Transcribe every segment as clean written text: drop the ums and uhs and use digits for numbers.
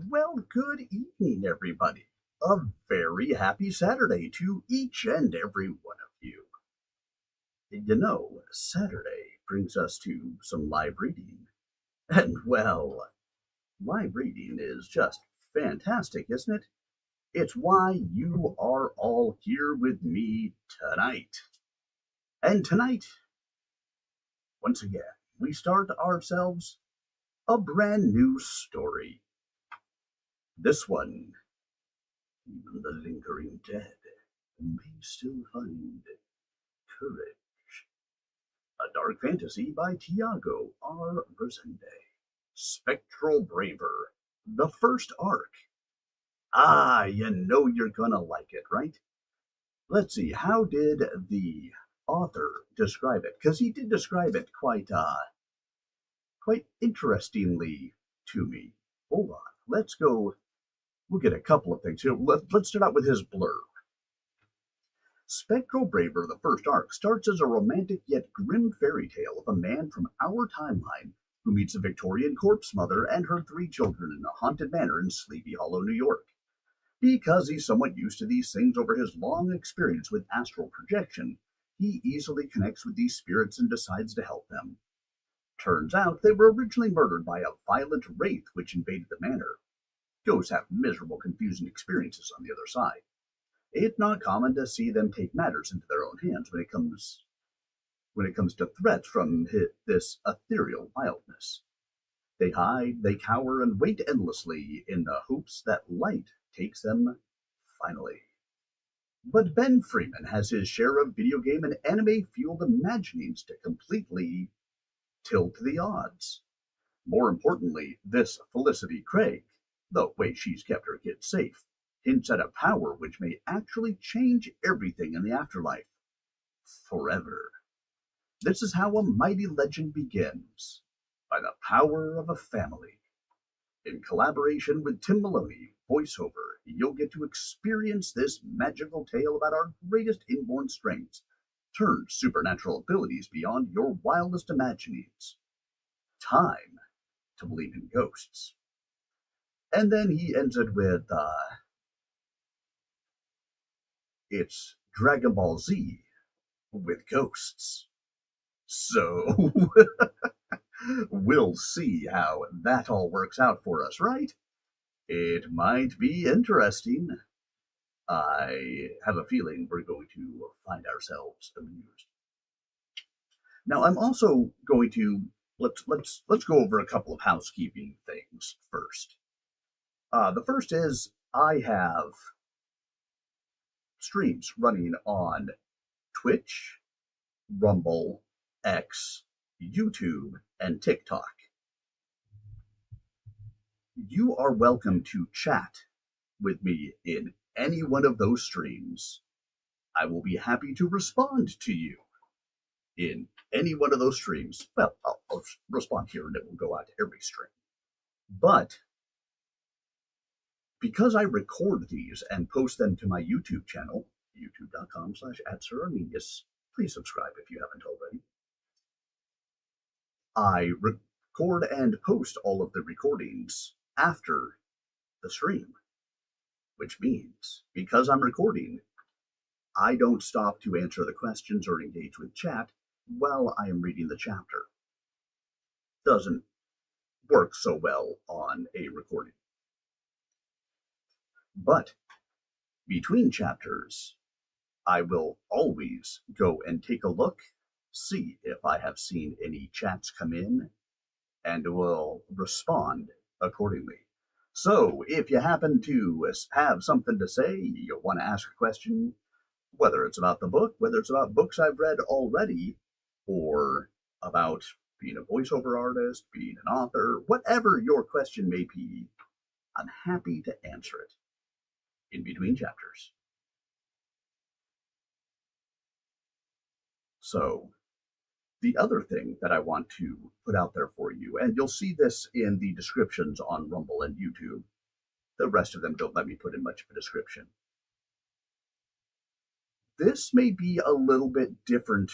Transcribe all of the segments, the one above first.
Well, good evening, everybody. A very happy Saturday to each and every one of you. Saturday brings us to some live reading. And, well, live reading is just fantastic, isn't it? It's why you are all here with me tonight. And tonight, once again, we start ourselves a brand new story. This one, even the lingering dead may still find courage. A dark fantasy by Tiago Resende. Spectral Braver, the first arc. You know you're gonna like it, right? Let's see, how did the author describe it? Because he did describe it quite interestingly to me. Hold on, let's go. We'll get a couple of things here. Let's start out with his blurb. Spectral Braver, the first arc, starts as a romantic yet grim fairy tale of a man from our timeline who meets a Victorian corpse mother and her three children in a haunted manor in Sleepy Hollow, New York. Because he's somewhat used to these things over his long experience with astral projection, he easily connects with these spirits and decides to help them. Turns out they were originally murdered by a violent wraith which invaded the manor. Ghosts have miserable, confusing experiences on the other side. It's not common to see them take matters into their own hands when it comes to threats from this ethereal wildness. They hide, they cower, and wait endlessly in the hopes that light takes them finally. But Ben Freeman has his share of video game and anime-fueled imaginings to completely tilt the odds. More importantly, this Felicity Craig, the way she's kept her kids safe, hints at a power which may actually change everything in the afterlife. Forever. This is how a mighty legend begins, by the power of a family. In collaboration with Tim Maloney, voiceover, you'll get to experience this magical tale about our greatest inborn strengths, turn supernatural abilities beyond your wildest imaginings. Time to believe in ghosts. And then he ends it with, it's Dragon Ball Z with ghosts. So, we'll see how that all works out for us, right? It might be interesting. I have a feeling we're going to find ourselves amused. Now, I'm also going to let's go over a couple of housekeeping things first. The first is I have streams running on Twitch, Rumble, X, YouTube, and TikTok. You are welcome to chat with me in any one of those streams. I will be happy to respond to you in any one of those streams. Well, I'll respond here and it will go out to every stream. But because I record these and post them to my YouTube channel, youtube.com/@SirArminius, please subscribe if you haven't already. I record and post all of the recordings after the stream, which means because I'm recording, I don't stop to answer the questions or engage with chat while I am reading the chapter. Doesn't work so well on a recording. But between chapters, I will always go and take a look, see if I have seen any chats come in, and will respond accordingly. So if you happen to have something to say, you want to ask a question, whether it's about the book, whether it's about books I've read already, or about being a voiceover artist, being an author, whatever your question may be, I'm happy to answer it in between chapters. So, the other thing that I want to put out there for you, and you'll see this in the descriptions on Rumble and YouTube, the rest of them don't let me put in much of a description. This may be a little bit different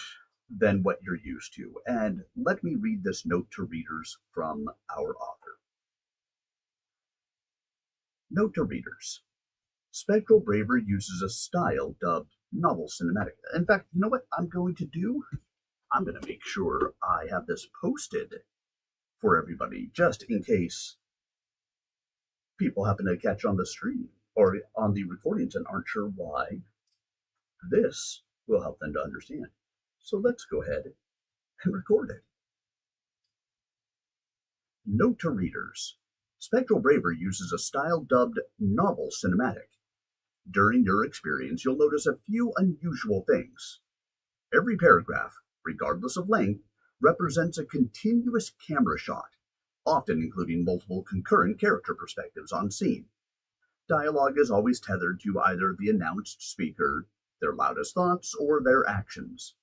than what you're used to, and let me read this note to readers from our author. Note to readers. Spectral Braver uses a style dubbed novel cinematic. In fact, you know what I'm going to do? I'm going to make sure I have this posted for everybody, just in case people happen to catch on the stream or on the recordings and aren't sure why. This will help them to understand. So let's go ahead and record it. Note to readers. Spectral Braver uses a style dubbed novel cinematic. During your experience, you'll notice a few unusual things. Every paragraph, regardless of length, represents a continuous camera shot, often including multiple concurrent character perspectives on scene. Dialogue is always tethered to either the announced speaker, their loudest thoughts, or their actions.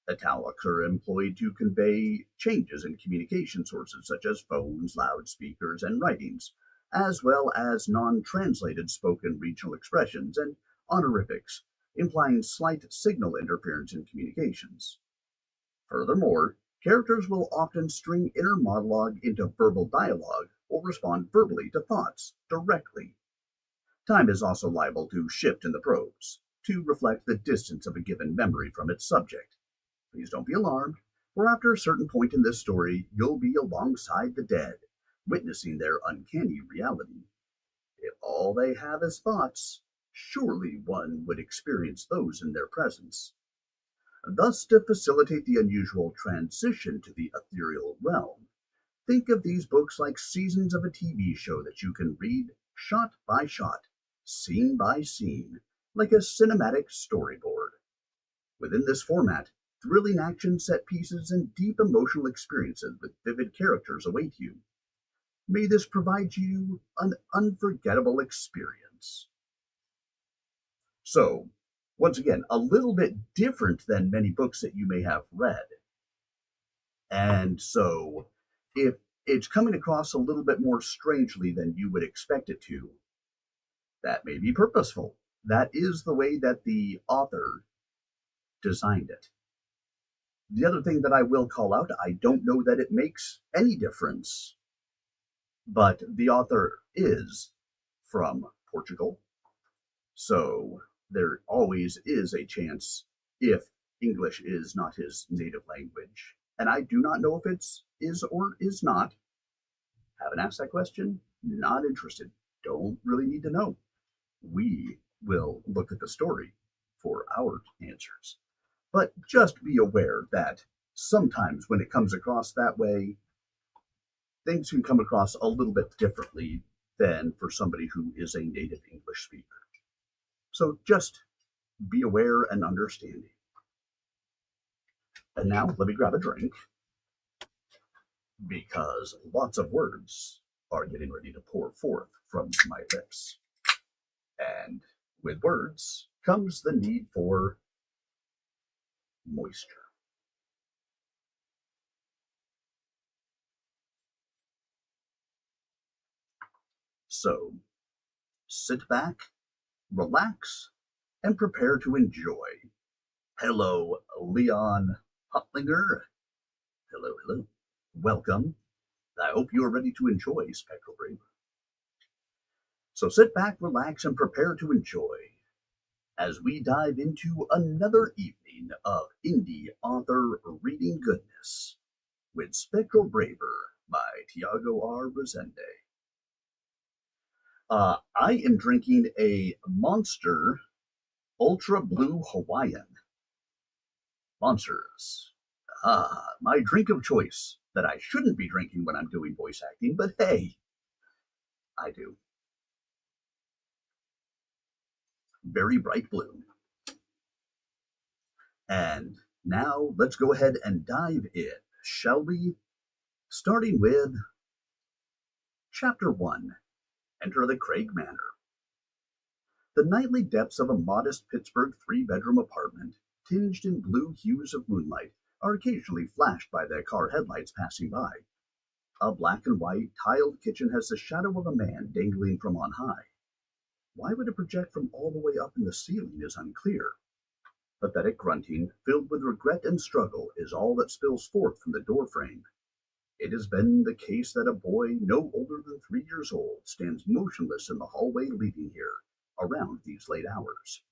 Italics are employed to convey changes in communication sources such as phones, loudspeakers, and writings, as well as non-translated spoken regional expressions and honorifics, implying slight signal interference in communications. Furthermore, characters will often string inner monologue into verbal dialogue or respond verbally to thoughts directly. Time is also liable to shift in the prose, to reflect the distance of a given memory from its subject. Please don't be alarmed, for after a certain point in this story, you'll be alongside the dead, witnessing their uncanny reality. If all they have is thoughts, surely one would experience those in their presence. Thus, to facilitate the unusual transition to the ethereal realm, think of these books like seasons of a TV show that you can read shot by shot, scene by scene, like a cinematic storyboard. Within this format, thrilling action set pieces and deep emotional experiences with vivid characters await you. May this provide you an unforgettable experience. So, once again, a little bit different than many books that you may have read. And so, if it's coming across a little bit more strangely than you would expect it to, that may be purposeful. That is the way that the author designed it. The other thing that I will call out, I don't know that it makes any difference, but the author is from Portugal. So there always is a chance if English is not his native language. And I do not know if it's is or is not. Haven't asked that question, not interested. Don't really need to know. We will look at the story for our answers. But just be aware that sometimes when it comes across that way, things can come across a little bit differently than for somebody who is a native English speaker. So just be aware and understanding. And now let me grab a drink because lots of words are getting ready to pour forth from my lips. And with words comes the need for moisture. So sit back, relax, and prepare to enjoy. Hello, Leon Hutlinger. Hello, hello. Welcome. I hope you are ready to enjoy Spectral Braver. So sit back, relax, and prepare to enjoy as we dive into another evening of indie author reading goodness with Spectral Braver by Tiago Resende. I am drinking a Monster Ultra Blue Hawaiian. Monsters. My drink of choice that I shouldn't be drinking when I'm doing voice acting, but hey, I do. Very bright blue. And now let's go ahead and dive in, shall we? Starting with Chapter 1, Enter the Craig Manor. The nightly depths of a modest Pittsburgh three-bedroom apartment, tinged in blue hues of moonlight, are occasionally flashed by their car headlights passing by. A black and white tiled kitchen has the shadow of a man dangling from on high. Why would it project from all the way up in the ceiling is unclear. Pathetic grunting, filled with regret and struggle, is all that spills forth from the doorframe. It has been the case that a boy no older than 3 years old stands motionless in the hallway leading here around these late hours.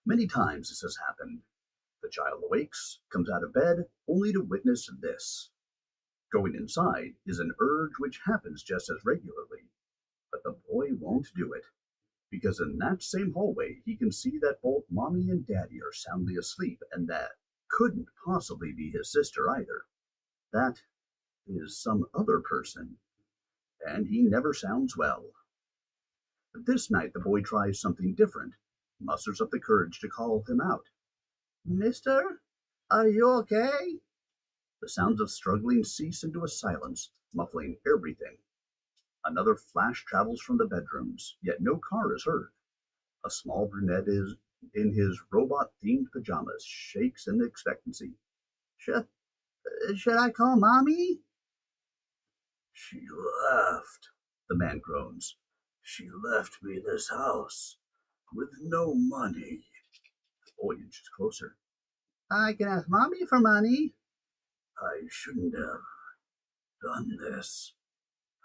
Many times this has happened. The child awakes, comes out of bed, only to witness this. Going inside is an urge which happens just as regularly, but the boy won't do it, because in that same hallway he can see that both mommy and daddy are soundly asleep, and that couldn't possibly be his sister either. That is some other person, and he never sounds well. But this night the boy tries something different, musters up the courage to call him out. Mister, are you okay? The sounds of struggling cease into a silence, muffling everything. Another flash travels from the bedrooms, yet no car is heard. A small brunette is in his robot-themed pajamas, shakes in expectancy. Should I call Mommy? She left, the man groans. She left me this house with no money. The boy inches closer. I can ask Mommy for money. I shouldn't have done this.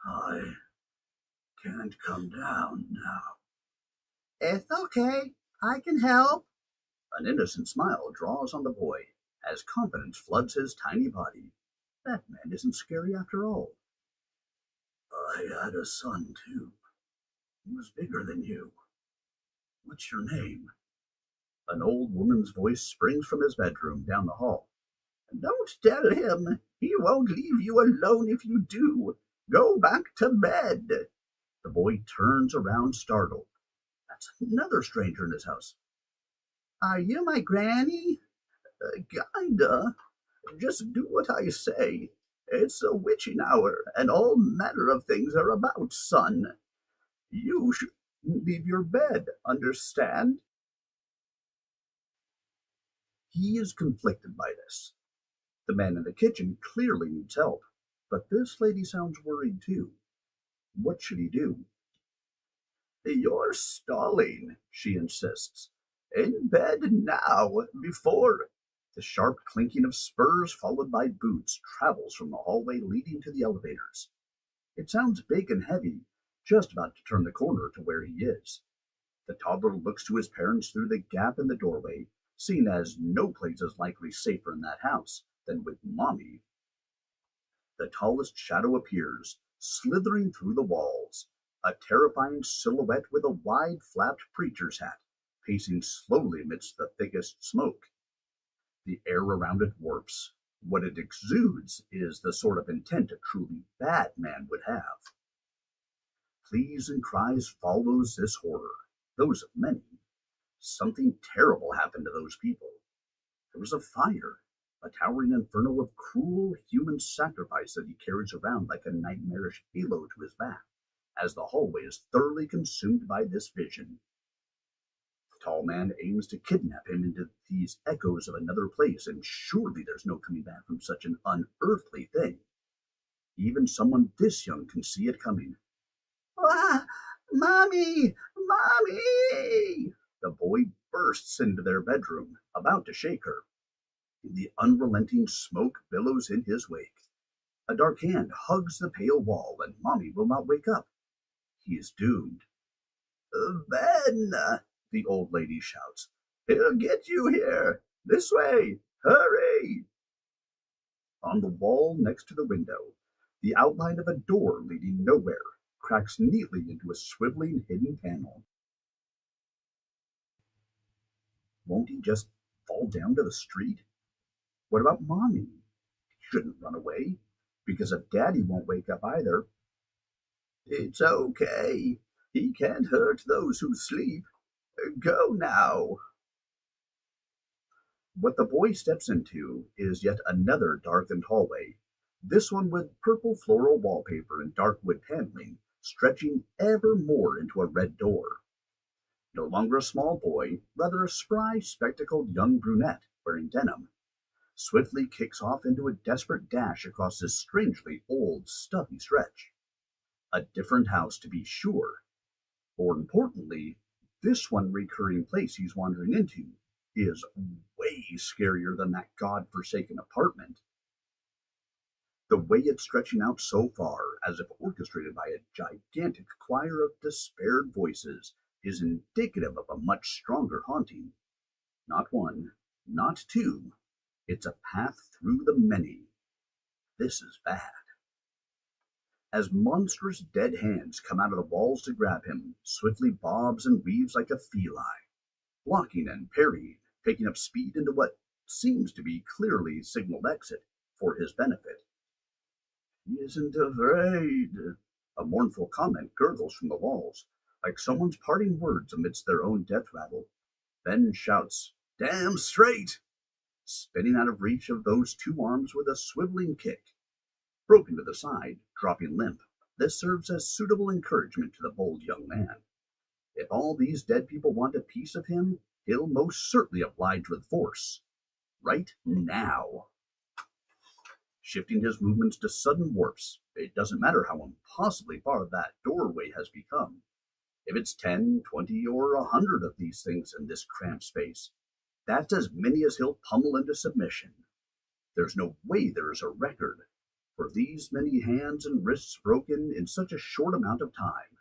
I can't come down now. It's okay. I can help. An innocent smile draws on the boy as confidence floods his tiny body. That man isn't scary after all. I had a son, too. He was bigger than you. What's your name? An old woman's voice springs from his bedroom down the hall. Don't tell him. He won't leave you alone if you do. Go back to bed. The boy turns around startled. That's another stranger in his house. Are you my granny? Kinda. Just do what I say. It's a witching hour, and all manner of things are about, son. You should leave your bed, understand? He is conflicted by this. The man in the kitchen clearly needs help, but this lady sounds worried too. What should he do? You're stalling, she insists. In bed now, before. The sharp clinking of spurs followed by boots travels from the hallway leading to the elevators. It sounds big and heavy, just about to turn the corner to where he is. The toddler looks to his parents through the gap in the doorway, seeing as no place is likely safer in that house than with Mommy. The tallest shadow appears, slithering through the walls, a terrifying silhouette with a wide-flapped preacher's hat, pacing slowly amidst the thickest smoke. The air around it warps. What it exudes is the sort of intent a truly bad man would have. Pleas and cries follows this horror, those of many. Something terrible happened to those people. There was a fire, a towering inferno of cruel human sacrifice that he carries around like a nightmarish halo to his back, as the hallway is thoroughly consumed by this vision. The tall man aims to kidnap him into these echoes of another place, and surely there's no coming back from such an unearthly thing. Even someone this young can see it coming. Ah, Mommy! Mommy! The boy bursts into their bedroom, about to shake her. The unrelenting smoke billows in his wake. A dark hand hugs the pale wall, and Mommy will not wake up. He is doomed. Ben! The old lady shouts. He'll get you here! This way! Hurry! On the wall next to the window, the outline of a door leading nowhere cracks neatly into a swiveling hidden panel. Won't he just fall down to the street? What about Mommy? He shouldn't run away, because if Daddy won't wake up either. It's okay. He can't hurt those who sleep. Go now. What the boy steps into is yet another darkened hallway, this one with purple floral wallpaper and dark wood paneling, stretching ever more into a red door. No longer a small boy, rather a spry, spectacled young brunette wearing denim, swiftly kicks off into a desperate dash across this strangely old, stuffy stretch. A different house, to be sure. More importantly, this one recurring place he's wandering into is way scarier than that god-forsaken apartment. the way it's stretching out so far, as if orchestrated by a gigantic choir of despaired voices, is indicative of a much stronger haunting. Not one, not two. It's a path through the many. This is bad. As monstrous dead hands come out of the walls to grab him, swiftly bobs and weaves like a feline, blocking and parrying, picking up speed into what seems to be clearly signaled exit for his benefit. He isn't afraid. A mournful comment gurgles from the walls, like someone's parting words amidst their own death rattle. Ben shouts, "Damn straight!" spinning out of reach of those two arms with a swiveling kick. Broken to the side, dropping limp, this serves as suitable encouragement to the bold young man. If all these dead people want a piece of him, he'll most certainly oblige with force. Right now. Shifting his movements to sudden warps, it doesn't matter how impossibly far that doorway has become. If it's 10, 20, or 100 of these things in this cramped space, that's as many as he'll pummel into submission. There's no way there is a record for these many hands and wrists broken in such a short amount of time.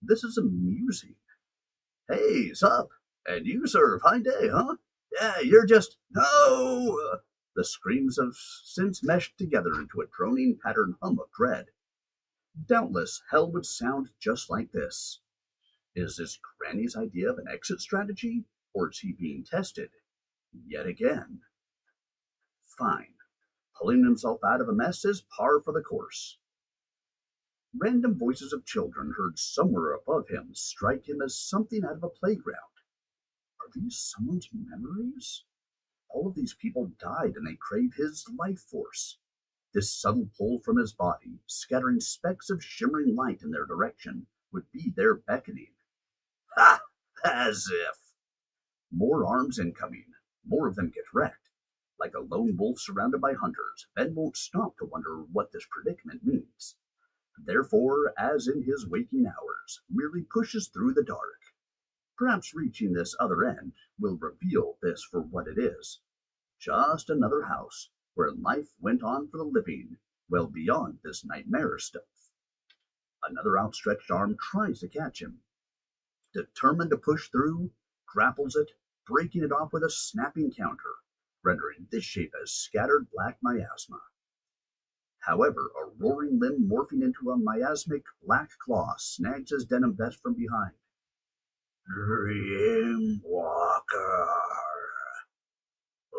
This is amusing. "Hey, sup? And you, sir, fine day, huh? Yeah, you're just... No!" The screams have since meshed together into a droning pattern hum of dread. Doubtless, hell would sound just like this. Is this Granny's idea of an exit strategy, or is he being tested? Yet again. Fine. Pulling himself out of a mess is par for the course. Random voices of children heard somewhere above him strike him as something out of a playground. Are these someone's memories? All of these people died and they crave his life force. This subtle pull from his body, scattering specks of shimmering light in their direction, would be their beckoning. Ha! As if! More arms incoming. More of them get wrecked. Like a lone wolf surrounded by hunters, Ben won't stop to wonder what this predicament means. Therefore, as in his waking hours, merely pushes through the dark. Perhaps reaching this other end will reveal this for what it is. Just another house where life went on for the living, well beyond this nightmarish stuff. Another outstretched arm tries to catch him. Determined to push through, grapples it, breaking it off with a snapping counter, rendering this shape as scattered black miasma. However, a roaring limb morphing into a miasmic black claw snags his denim vest from behind. "Dream Walker!"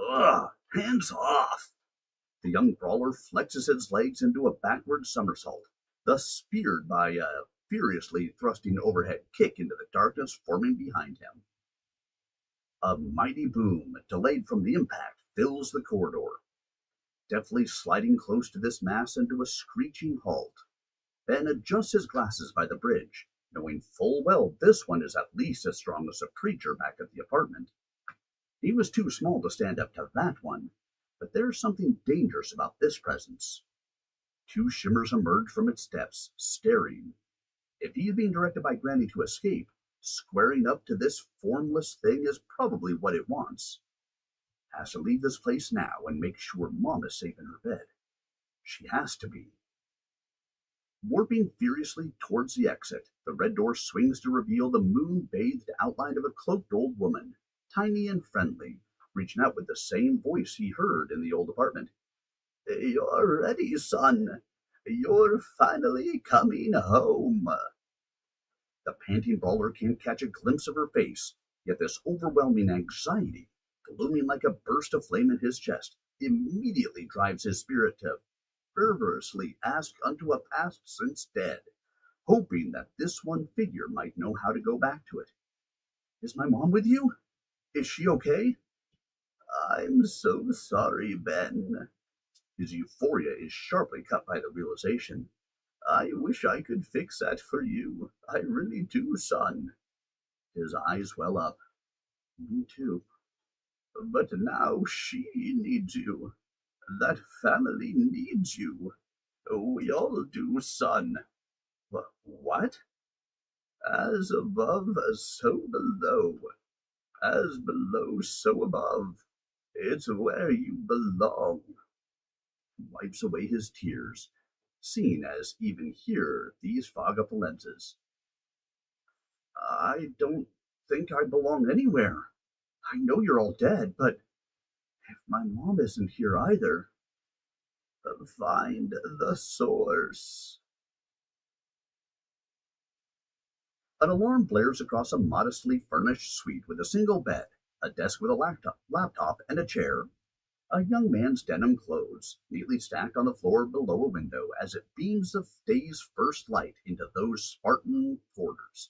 Ugh! Hands off! The young brawler flexes his legs into a backward somersault, thus speared by a furiously thrusting overhead kick into the darkness forming behind him. A mighty boom, delayed from the impact, fills the corridor. Deftly sliding close to this mass into a screeching halt, Ben adjusts his glasses by the bridge, knowing full well this one is at least as strong as a preacher back at the apartment. He was too small to stand up to that one, but there's something dangerous about this presence. Two shimmers emerge from its depths, staring. If he's being directed by Granny to escape, squaring up to this formless thing is probably what it wants. Has to leave this place now and make sure Mom is safe in her bed. She has to be. Warping furiously towards the exit, the red door swings to reveal the moon-bathed outline of a cloaked old woman, tiny and friendly, reaching out with the same voice he heard in the old apartment. "You're ready, son. You're finally coming home." The panting brawler can't catch a glimpse of her face, yet this overwhelming anxiety, looming like a burst of flame in his chest, immediately drives his spirit to fervorously ask unto a past since dead, hoping that this one figure might know how to go back to it. "Is my mom with you? Is she okay?" "I'm so sorry, Ben." His euphoria is sharply cut by the realization. "I wish I could fix that for you. I really do, son." His eyes well up. "Me too." "But now she needs you. That family needs you. We all do, son." "What?" "As above, so below. As below, so above. It's where you belong." wipes away his tears, seeing as even here these fog up the lenses. I don't think I belong anywhere. I know you're all dead, but if my mom isn't here either, find the source. An alarm blares across a modestly furnished suite with a single bed, a desk with a laptop and a chair, a young man's denim clothes neatly stacked on the floor below a window as it beams the day's first light into those Spartan quarters.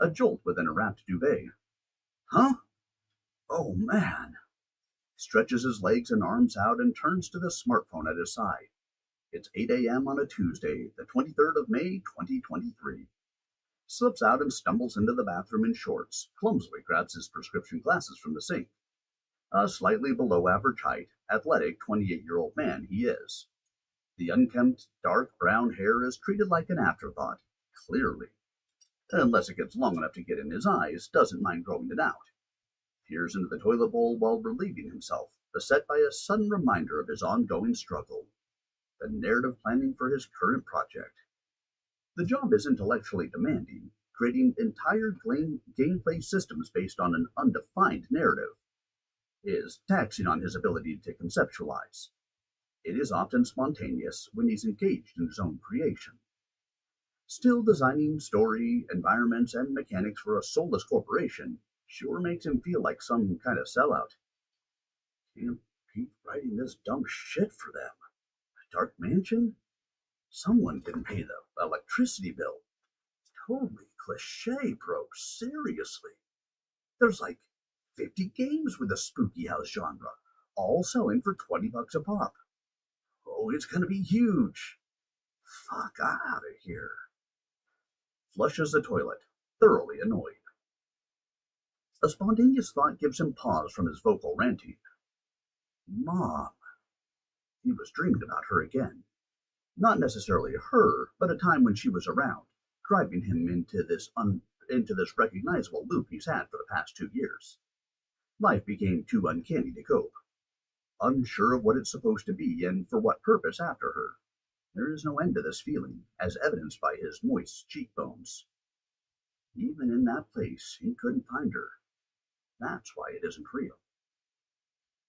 A jolt within a wrapped duvet. Huh? Oh man. Stretches his legs and arms out and turns to the smartphone at his side. It's 8 a.m. on a Tuesday, the 23rd of May, 2023. Slips out and stumbles into the bathroom in shorts, clumsily grabs his prescription glasses from the sink. A slightly below average height, athletic 28-year-old man he is. The unkempt, dark brown hair is treated like an afterthought, clearly. Unless it gets long enough to get in his eyes, doesn't mind growing it out. Peers into the toilet bowl while relieving himself, beset by a sudden reminder of his ongoing struggle. The narrative planning for his current project. The job is intellectually demanding, creating entire gameplay systems based on an undefined narrative is taxing on his ability to conceptualize. It is often spontaneous when he's engaged in his own creation. Still, designing story, environments, and mechanics for a soulless corporation sure makes him feel like some kind of sellout. Can't keep writing this dumb shit for them. A dark mansion? Someone didn't pay the electricity bill. Totally cliche, bro. Seriously. There's like 50 games with the spooky house genre, all selling for $20 a pop. Oh, it's gonna be huge. Fuck out of here. Flushes the toilet, thoroughly annoyed. A spontaneous thought gives him pause from his vocal ranting. Mom. He was dreaming about her again. Not necessarily her, but a time when she was around, driving him into this recognizable loop he's had for the past 2 years. Life became too uncanny to cope. Unsure of what it's supposed to be and for what purpose after her. There is no end to this feeling, as evidenced by his moist cheekbones. Even in that place, he couldn't find her. That's why it isn't real.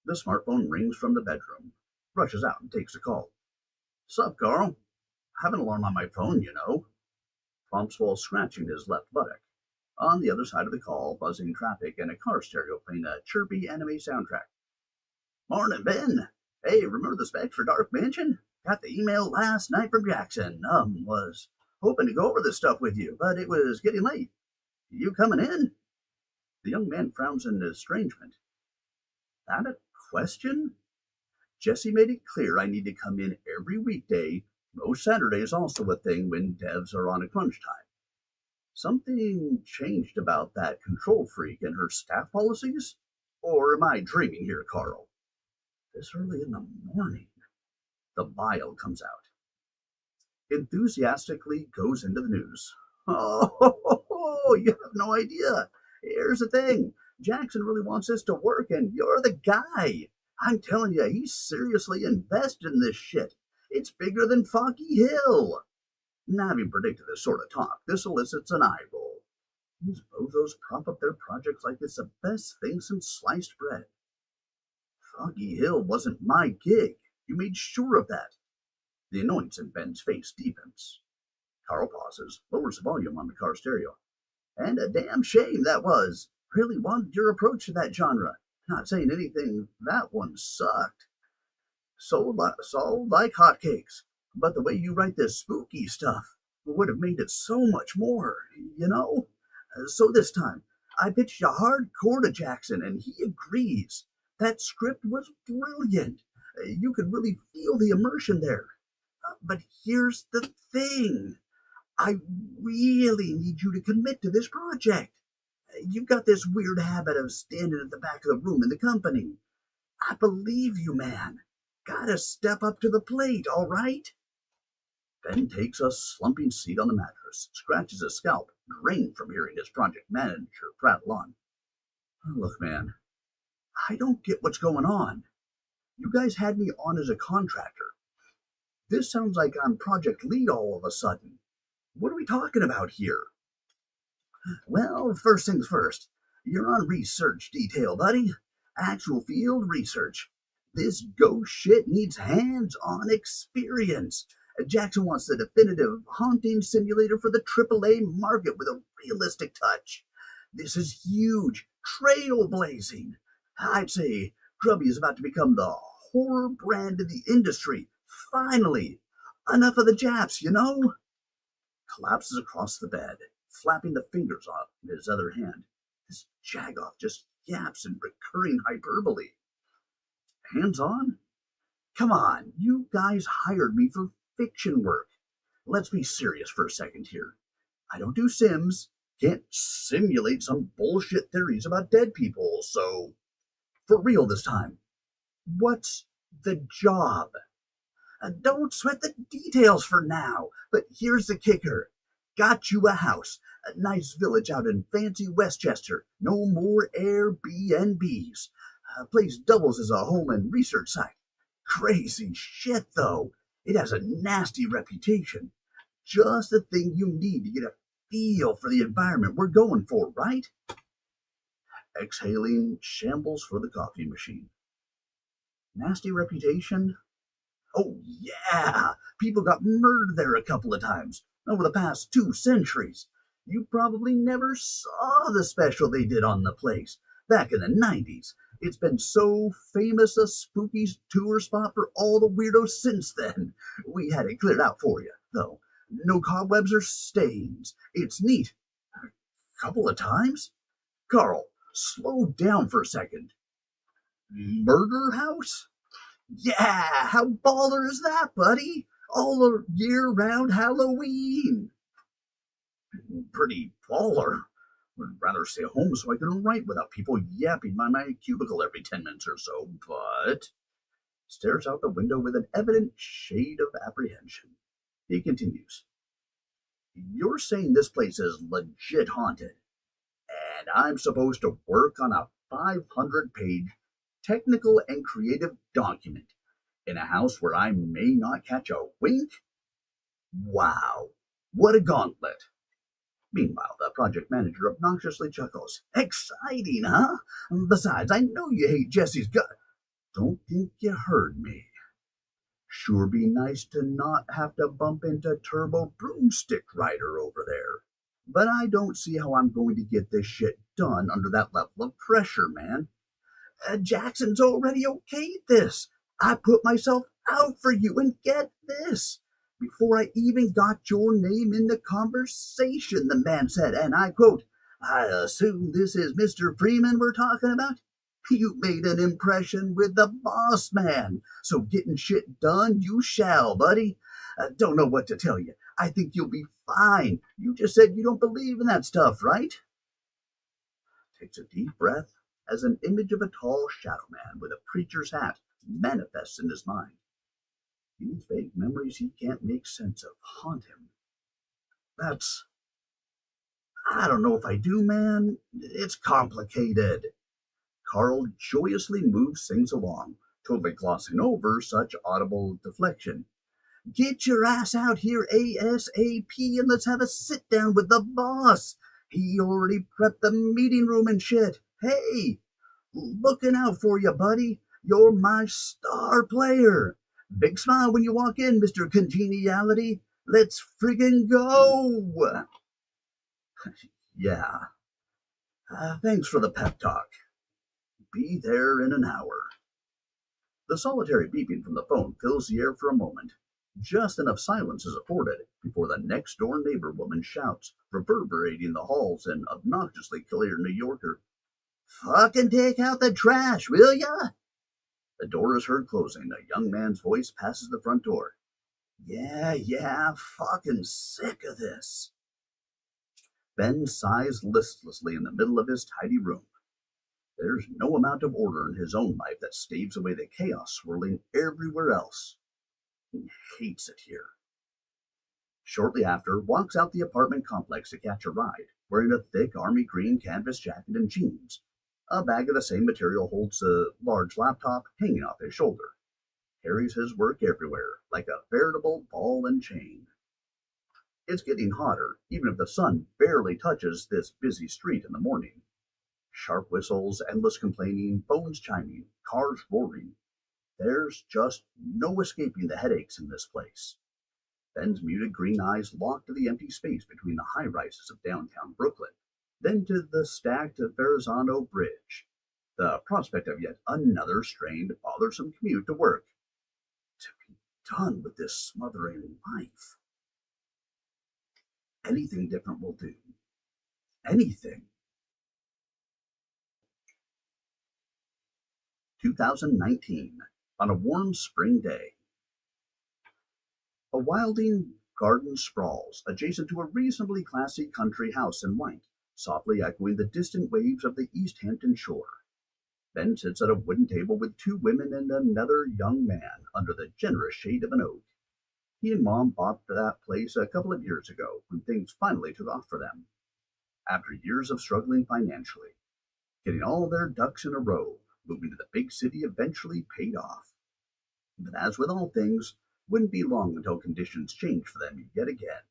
The smartphone rings from the bedroom. Rushes out and takes a call. Sup, Carl? Have an alarm on my phone, you know. Prompts while scratching his left buttock. On the other side of the call, buzzing traffic and a car stereo playing a chirpy anime soundtrack. Morning, Ben. Hey, remember the specs for Dark Mansion? Got the email last night from Jackson. Was hoping to go over this stuff with you, but it was getting late. You coming in? The young man frowns in estrangement. That a question? Jesse made it clear I need to come in every weekday. Most Saturdays also a thing when devs are on a crunch time. Something changed about that control freak and her staff policies? Or am I dreaming here, Carl? This early in the morning. The bile comes out. Enthusiastically goes into the news. Oh, you have no idea. Here's the thing. Jackson really wants this to work, and you're the guy. I'm telling you, he's seriously invested in this shit. It's bigger than Foggy Hill. Now, having predicted this sort of talk, this elicits an eye roll. These bozos prop up their projects like it's the best thing since sliced bread. Foggy Hill wasn't my gig. You made sure of that. The annoyance in Ben's face deepens. Carl pauses, lowers the volume on the car stereo. And a damn shame that was. Really wanted your approach to that genre. Not saying anything, that one sucked. Sold like hotcakes. But the way you write this spooky stuff would have made it so much more, you know? So this time, I pitched you hardcore to Jackson, and he agrees. That script was brilliant. You could really feel the immersion there. But here's the thing. I really need you to commit to this project. You've got this weird habit of standing at the back of the room in the company. I believe you, man. Gotta step up to the plate, all right? Ben takes a slumping seat on the mattress, scratches his scalp, drained from hearing his project manager prattle on. Look, man, I don't get what's going on. You guys had me on as a contractor. This sounds like I'm Project Lead all of a sudden. What are we talking about here? Well, first things first. You're on research detail, buddy. Actual field research. This ghost shit needs hands-on experience. Jackson wants the definitive haunting simulator for the AAA market with a realistic touch. This is huge, trailblazing. I'd say Grubby is about to become the horror brand of the industry. Finally! Enough of the Japs, you know? Collapses across the bed, flapping the fingers off in his other hand. This jagoff just yaps in recurring hyperbole. Hands on? Come on, you guys hired me for fiction work. Let's be serious for a second here. I don't do sims, can't simulate some bullshit theories about dead people, so for real this time, what's the job? Don't sweat the details for now, but here's the kicker. Got you a house, a nice village out in fancy Westchester. No more Airbnbs. Place doubles as a home and research site. Crazy shit, though. It has a nasty reputation. Just the thing you need to get a feel for the environment we're going for, right? Exhaling, shambles for the coffee machine. Nasty reputation? Oh, yeah! People got murdered there a couple of times over the past 2 centuries. You probably never saw the special they did on the place back in the 90s. It's been so famous a spooky tour spot for all the weirdos since then. We had it cleared out for you, though. No cobwebs or stains. It's neat. A couple of times? Carl, slow down for a second. Murder house? Yeah, how baller is that, buddy? All year-round Halloween. Pretty baller. Would rather stay home so I can write without people yapping by my cubicle every 10 minutes or so, but stares out the window with an evident shade of apprehension. He continues. You're saying this place is legit haunted, and I'm supposed to work on a 500-page technical and creative document in a house where I may not catch a wink? Wow, what a gauntlet. Meanwhile, the project manager obnoxiously chuckles. Exciting, huh? Besides, I know you hate Jesse's gut. Don't think you heard me. Sure be nice to not have to bump into Turbo Broomstick Rider over there. But I don't see how I'm going to get this shit done under that level of pressure, man. Jackson's already okayed this. I put myself out for you, and get this. Before I even got your name in the conversation, the man said, and I quote, I assume this is Mr. Freeman we're talking about? You made an impression with the boss man, so getting shit done you shall, buddy. Don't know what to tell you. I think you'll be fine. You just said you don't believe in that stuff, right? Takes a deep breath as an image of a tall shadow man with a preacher's hat manifests in his mind. These vague memories he can't make sense of haunt him. I don't know if I do, man. It's complicated. Carl joyously moves things along, totally glossing over such audible deflection. Get your ass out here ASAP and let's have a sit down with the boss. He already prepped the meeting room and shit. Hey, looking out for you, buddy. You're my star player. Big smile when you walk in, Mr. Congeniality. Let's friggin' go. Yeah. Thanks for the pep talk. Be there in an hour. The solitary beeping from the phone fills the air for a moment. Just enough silence is afforded before the next-door neighbor woman shouts, reverberating the halls in obnoxiously clear New Yorker. Fucking take out the trash, will ya? The door is heard closing. A young man's voice passes the front door. Yeah, fucking sick of this. Ben sighs listlessly in the middle of his tidy room. There's no amount of order in his own life that staves away the chaos swirling everywhere else. He hates it here. Shortly after, walks out the apartment complex to catch a ride, wearing a thick army green canvas jacket and jeans. A bag of the same material holds a large laptop hanging off his shoulder. carries his work everywhere like a veritable ball and chain. It's getting hotter, even if the sun barely touches this busy street in the morning. Sharp whistles, endless complaining, phones chiming, cars roaring. There's just no escaping the headaches in this place. Ben's muted green eyes lock to the empty space between the high rises of downtown Brooklyn, then to the stacked Verrazano Bridge. The prospect of yet another strained, bothersome commute to work. To be done with this smothering life. Anything different will do. Anything. 2019. On a warm spring day. A wilding garden sprawls adjacent to a reasonably classy country house in white, softly echoing the distant waves of the East Hampton shore. Ben sits at a wooden table with two women and another young man under the generous shade of an oak. He and Mom bought that place a couple of years ago when things finally took off for them. After years of struggling financially, getting all their ducks in a row, moving to the big city eventually paid off. But as with all things, wouldn't be long until conditions changed for them yet again.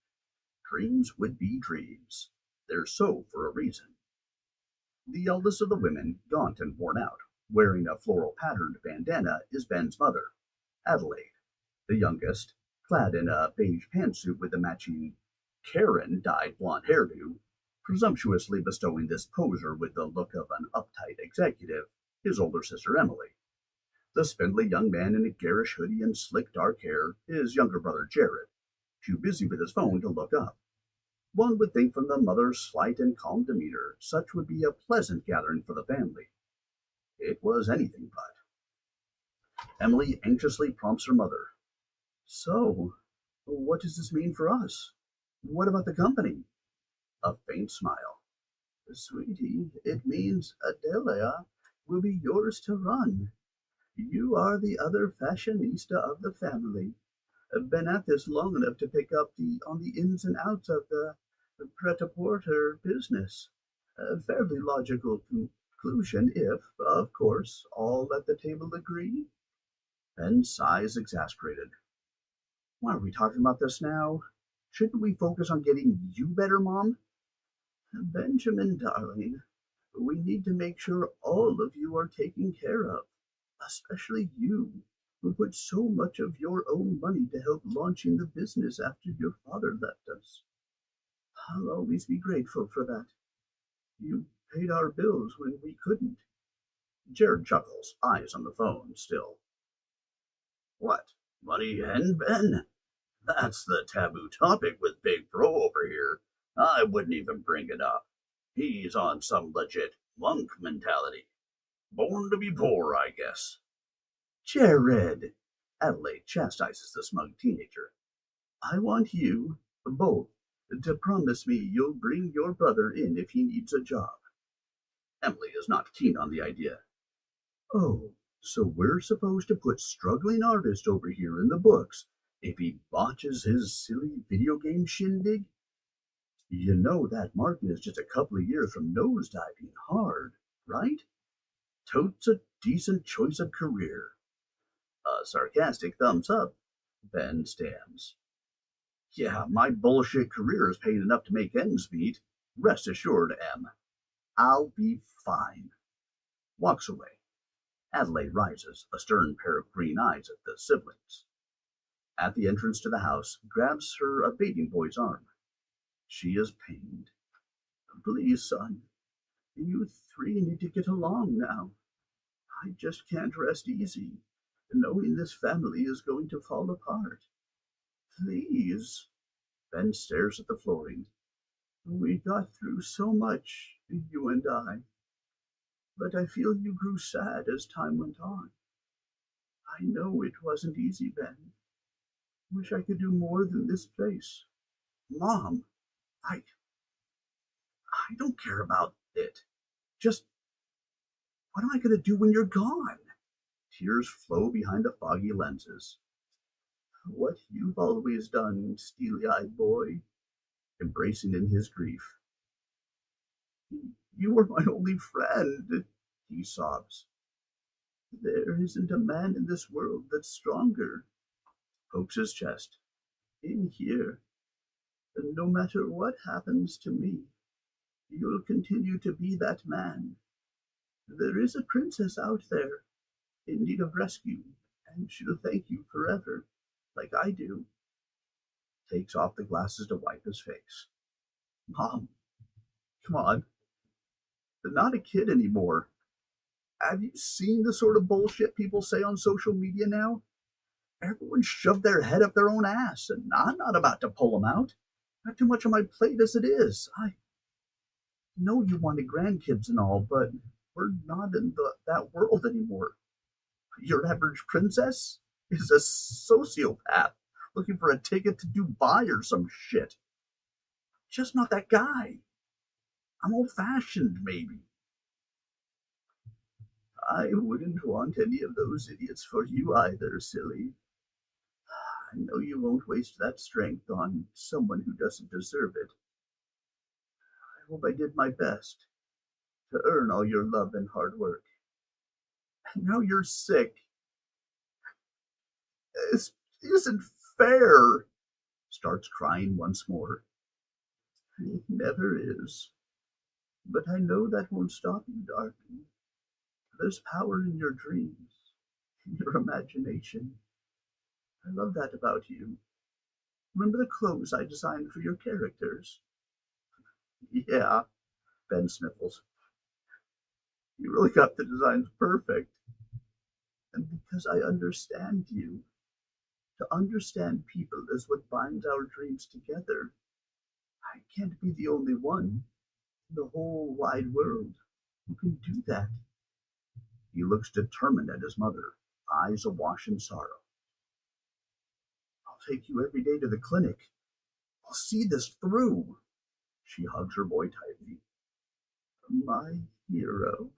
Dreams would be dreams. They're so for a reason. The eldest of the women, gaunt and worn out, wearing a floral patterned bandana, is Ben's mother, Adelaide. The youngest, clad in a beige pantsuit with a matching Karen dyed blonde hairdo, presumptuously bestowing this poser with the look of an uptight executive, his older sister Emily. The spindly young man in a garish hoodie and slick dark hair, his younger brother Jared, too busy with his phone to look up. One would think from the mother's slight and calm demeanor such would be a pleasant gathering for the family. It was anything but. Emily anxiously prompts her mother. So, what does this mean for us? What about the company? A faint smile. Sweetie, it means Adelia will be yours to run. You are the other fashionista of the family. I've been at this long enough to pick up on the ins and outs of the pret-a-porter business. A fairly logical conclusion if, of course, all at the table agree. Ben sighs exasperated. Why are we talking about this now? Shouldn't we focus on getting you better, Mom? Benjamin, darling, we need to make sure all of you are taken care of, especially you, who put so much of your own money to help launching the business after your father left us. I'll always be grateful for that. You paid our bills when we couldn't. Jared chuckles, eyes on the phone still. What? Money and Ben? That's the taboo topic with Big Bro over here. I wouldn't even bring it up. He's on some legit monk mentality. Born to be poor, I guess. Jared! Adelaide chastises the smug teenager. I want you, both, to promise me you'll bring your brother in if he needs a job. Emily is not keen on the idea. Oh, so we're supposed to put struggling artist over here in the books if he botches his silly video game shindig? You know that market is just a couple of years from nosediving hard, right? Totes a decent choice of career. A sarcastic thumbs up. Ben stands. Yeah, my bullshit career is paying enough to make ends meet. Rest assured, Em. I'll be fine. Walks away. Adelaide rises, a stern pair of green eyes at the siblings. At the entrance to the house, grabs her a bathing boy's arm. She is pained. Please, son, you three need to get along now. I just can't rest easy, knowing this family is going to fall apart. Please. Ben stares at the flooring. We got through so much, you and I. But I feel you grew sad as time went on. I know it wasn't easy, Ben. Wish I could do more than this place. Mom, I don't care about it. Just, what am I going to do when you're gone? Tears flow behind the foggy lenses. What you've always done, steely-eyed boy, embracing in his grief. You were my only friend, he sobs. There isn't a man in this world that's stronger. Pokes his chest. In here. And no matter what happens to me, you'll continue to be that man. There is a princess out there in need of rescue, and she'll thank you forever, like I do. Takes off the glasses to wipe his face. Mom, come on. They're not a kid anymore. Have you seen the sort of bullshit people say on social media now? Everyone shoved their head up their own ass, and I'm not about to pull them out. Not too much on my plate as it is. I know you wanted grandkids and all, but we're not in that world anymore. Your average princess is a sociopath looking for a ticket to Dubai or some shit. Just not that guy. I'm old fashioned, maybe. I wouldn't want any of those idiots for you either, silly. I know you won't waste that strength on someone who doesn't deserve it. I hope I did my best to earn all your love and hard work. And now you're sick. This isn't fair. Starts crying once more. It never is. But I know that won't stop you, darling. There's power in your dreams, in your imagination. I love that about you. Remember the clothes I designed for your characters? Yeah, Ben sniffles. You really got the designs perfect. And because I understand you, to understand people is what binds our dreams together. I can't be the only one in the whole wide world who can do that. He looks determined at his mother, eyes awash in sorrow. I'll take you every day to the clinic. I'll see this through. She hugs her boy tightly. My hero.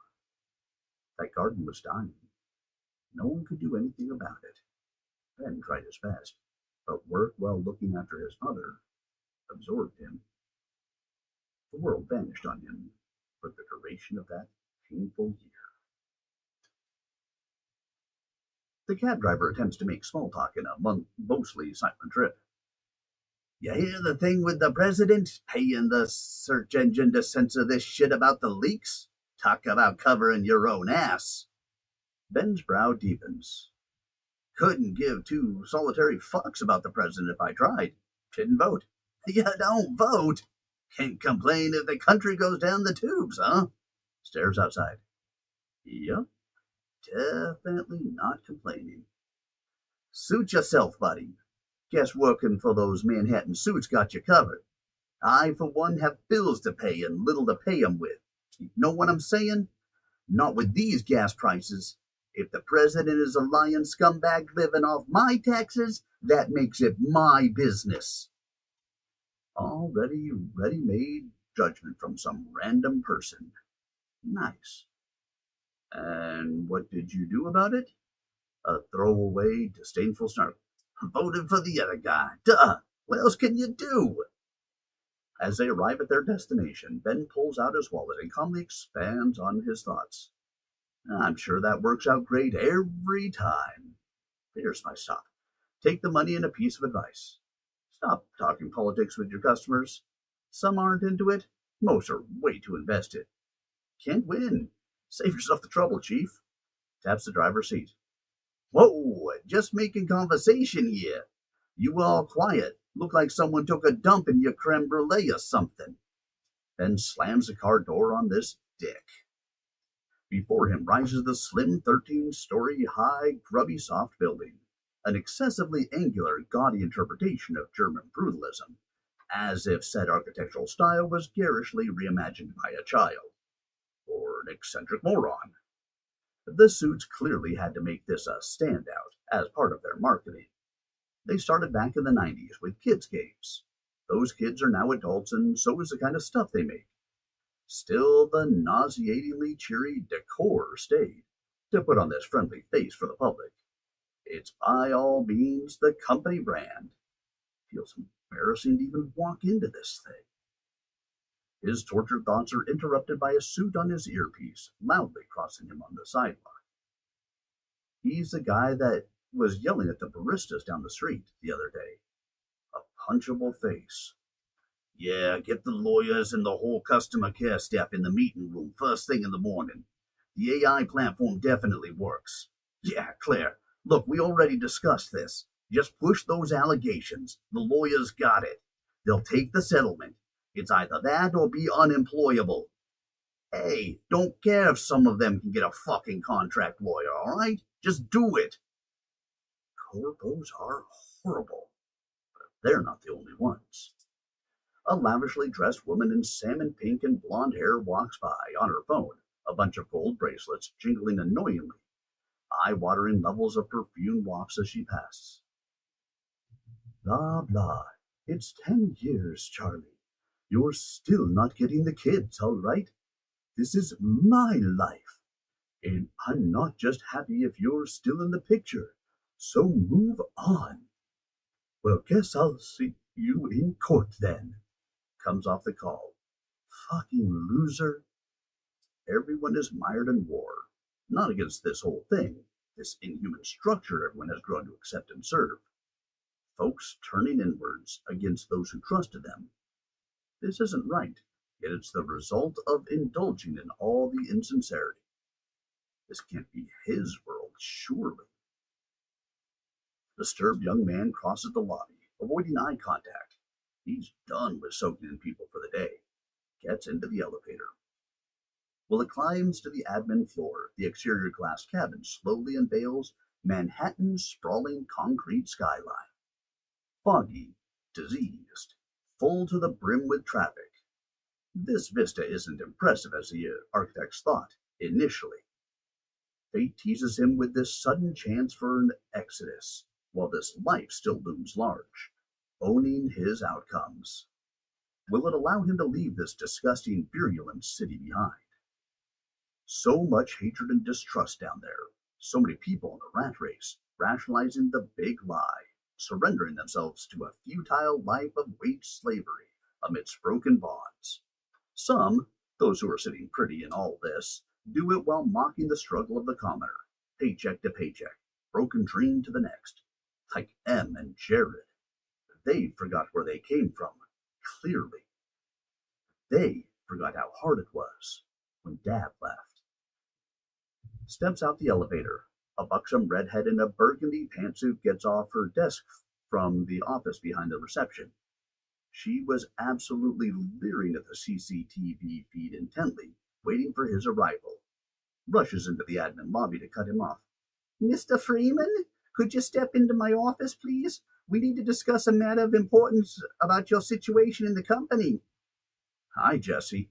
That garden was dying. No one could do anything about it. Ben tried his best, but work while looking after his mother absorbed him. The world vanished on him for the duration of that painful year. The cab driver attempts to make small talk in a mostly silent trip. You hear the thing with the president paying the search engine to censor this shit about the leaks? Talk about covering your own ass. Ben's brow deepens. Couldn't give two solitary fucks about the president if I tried. Didn't vote. You don't vote? Can't complain if the country goes down the tubes, huh? Stares outside. Yep, definitely not complaining. Suit yourself, buddy. Guess working for those Manhattan suits got you covered. I, for one, have bills to pay and little to pay 'em with. You know what I'm saying? Not with these gas prices. If the president is a lying scumbag living off my taxes, that makes it my business. Already ready-made judgment from some random person. Nice. And what did you do about it? A throwaway, disdainful snark. Voted for the other guy. Duh! What else can you do? As they arrive at their destination, Ben pulls out his wallet and calmly expands on his thoughts. I'm sure that works out great every time. Here's my stop. Take the money and a piece of advice. Stop talking politics with your customers. Some aren't into it. Most are way too invested. Can't win. Save yourself the trouble, Chief. Taps the driver's seat. Whoa, just making conversation here. You all quiet. Look like someone took a dump in your creme brulee or something. Ben slams the car door on this dick. Before him rises the slim 13-story high, grubby soft building, an excessively angular, gaudy interpretation of German brutalism, as if said architectural style was garishly reimagined by a child, or an eccentric moron. The suits clearly had to make this a standout as part of their marketing. They started back in the 90s with kids' games. Those kids are now adults, and so is the kind of stuff they make. Still, the nauseatingly cheery decor stayed to put on this friendly face for the public. It's by all means the company brand. Feels embarrassing to even walk into this thing. His tortured thoughts are interrupted by a suit on his earpiece, loudly crossing him on the sidewalk. He's the guy that was yelling at the baristas down the street the other day. A punchable face. Yeah, get the lawyers and the whole customer care staff in the meeting room first thing in the morning. The AI platform definitely works. Yeah, Claire, look, we already discussed this. Just push those allegations. The lawyers got it. They'll take the settlement. It's either that or be unemployable. Hey, don't care if some of them can get a fucking contract lawyer, alright? Just do it. Corpos are horrible. They're not the only ones. A lavishly dressed woman in salmon pink and blonde hair walks by on her phone, a bunch of gold bracelets jingling annoyingly. Eye-watering levels of perfume wafts as she passes. Blah, blah. It's 10 years, Charlie. You're still not getting the kids, all right? This is my life. And I'm not just happy if you're still in the picture. So move on. Well, guess I'll see you in court then. Comes off the call. Fucking loser. Everyone is mired in war. Not against this whole thing, this inhuman structure everyone has grown to accept and serve. Folks turning inwards against those who trusted them. This isn't right, yet it's the result of indulging in all the insincerity. This can't be his world, surely. Disturbed young man crosses the lobby, avoiding eye contact. He's done with soaking in people for the day. Gets into the elevator. While it climbs to the admin floor, the exterior glass cabin slowly unveils Manhattan's sprawling concrete skyline. Foggy, diseased, full to the brim with traffic. This vista isn't impressive as the architects thought, initially. Fate teases him with this sudden chance for an exodus, while this life still looms large, owning his outcomes. Will it allow him to leave this disgusting, virulent city behind? So much hatred and distrust down there, so many people in the rat race, rationalizing the big lie, surrendering themselves to a futile life of wage slavery amidst broken bonds. Some, those who are sitting pretty in all this, do it while mocking the struggle of the commoner, paycheck to paycheck, broken dream to the next, like Em and Jared. They forgot where they came from, clearly. They forgot how hard it was when Dad left. Steps out the elevator. A buxom redhead in a burgundy pantsuit gets off her desk from the office behind the reception. She was absolutely leering at the CCTV feed intently, waiting for his arrival. Rushes into the admin lobby to cut him off. Mr. Freeman, could you step into my office, please? We need to discuss a matter of importance about your situation in the company. Hi, Jesse.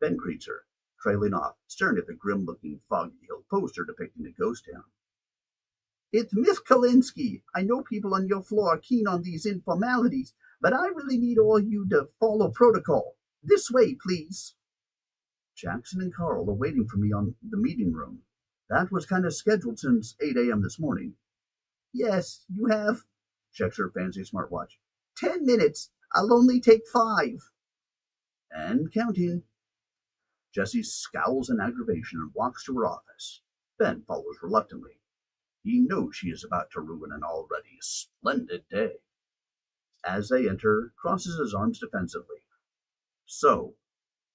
Ben greets her, trailing off, staring at the grim-looking Foggy Hill poster depicting a ghost town. It's Miss Kalinsky. I know people on your floor are keen on these informalities, but I really need all you to follow protocol. This way, please. Jackson and Carl are waiting for me on the meeting room. That was kind of scheduled since 8 a.m. this morning. Yes, you have. Checks her fancy smartwatch. 10 minutes. I'll only take 5. And counting. Jessie scowls in aggravation and walks to her office. Ben follows reluctantly. He knows she is about to ruin an already splendid day. As they enter, crosses his arms defensively. So,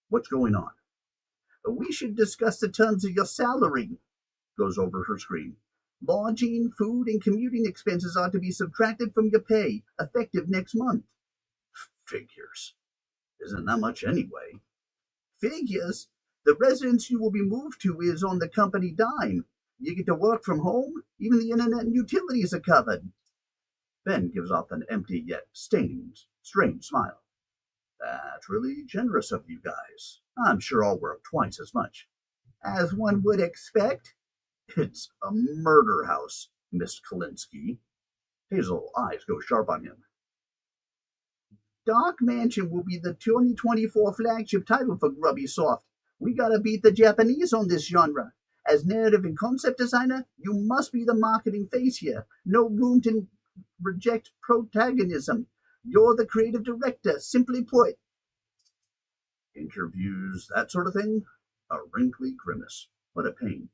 what's going on? We should discuss the terms of your salary, goes over her screen. Lodging, food, and commuting expenses are to be subtracted from your pay, effective next month. Figures. Isn't that much anyway? Figures? The residence you will be moved to is on the company dime. You get to work from home. Even the internet and utilities are covered. Ben gives off an empty yet strange smile. That's really generous of you guys. I'm sure I'll work twice as much. As one would expect. It's a murder house, Miss Kalinsky. Hazel eyes go sharp on him. Dark Mansion will be the 2024 flagship title for Grubby Soft. We gotta beat the Japanese on this genre. As narrative and concept designer, you must be the marketing face here. No room to reject protagonism. You're the creative director, simply put. Interviews, that sort of thing? A wrinkly grimace. What a pain.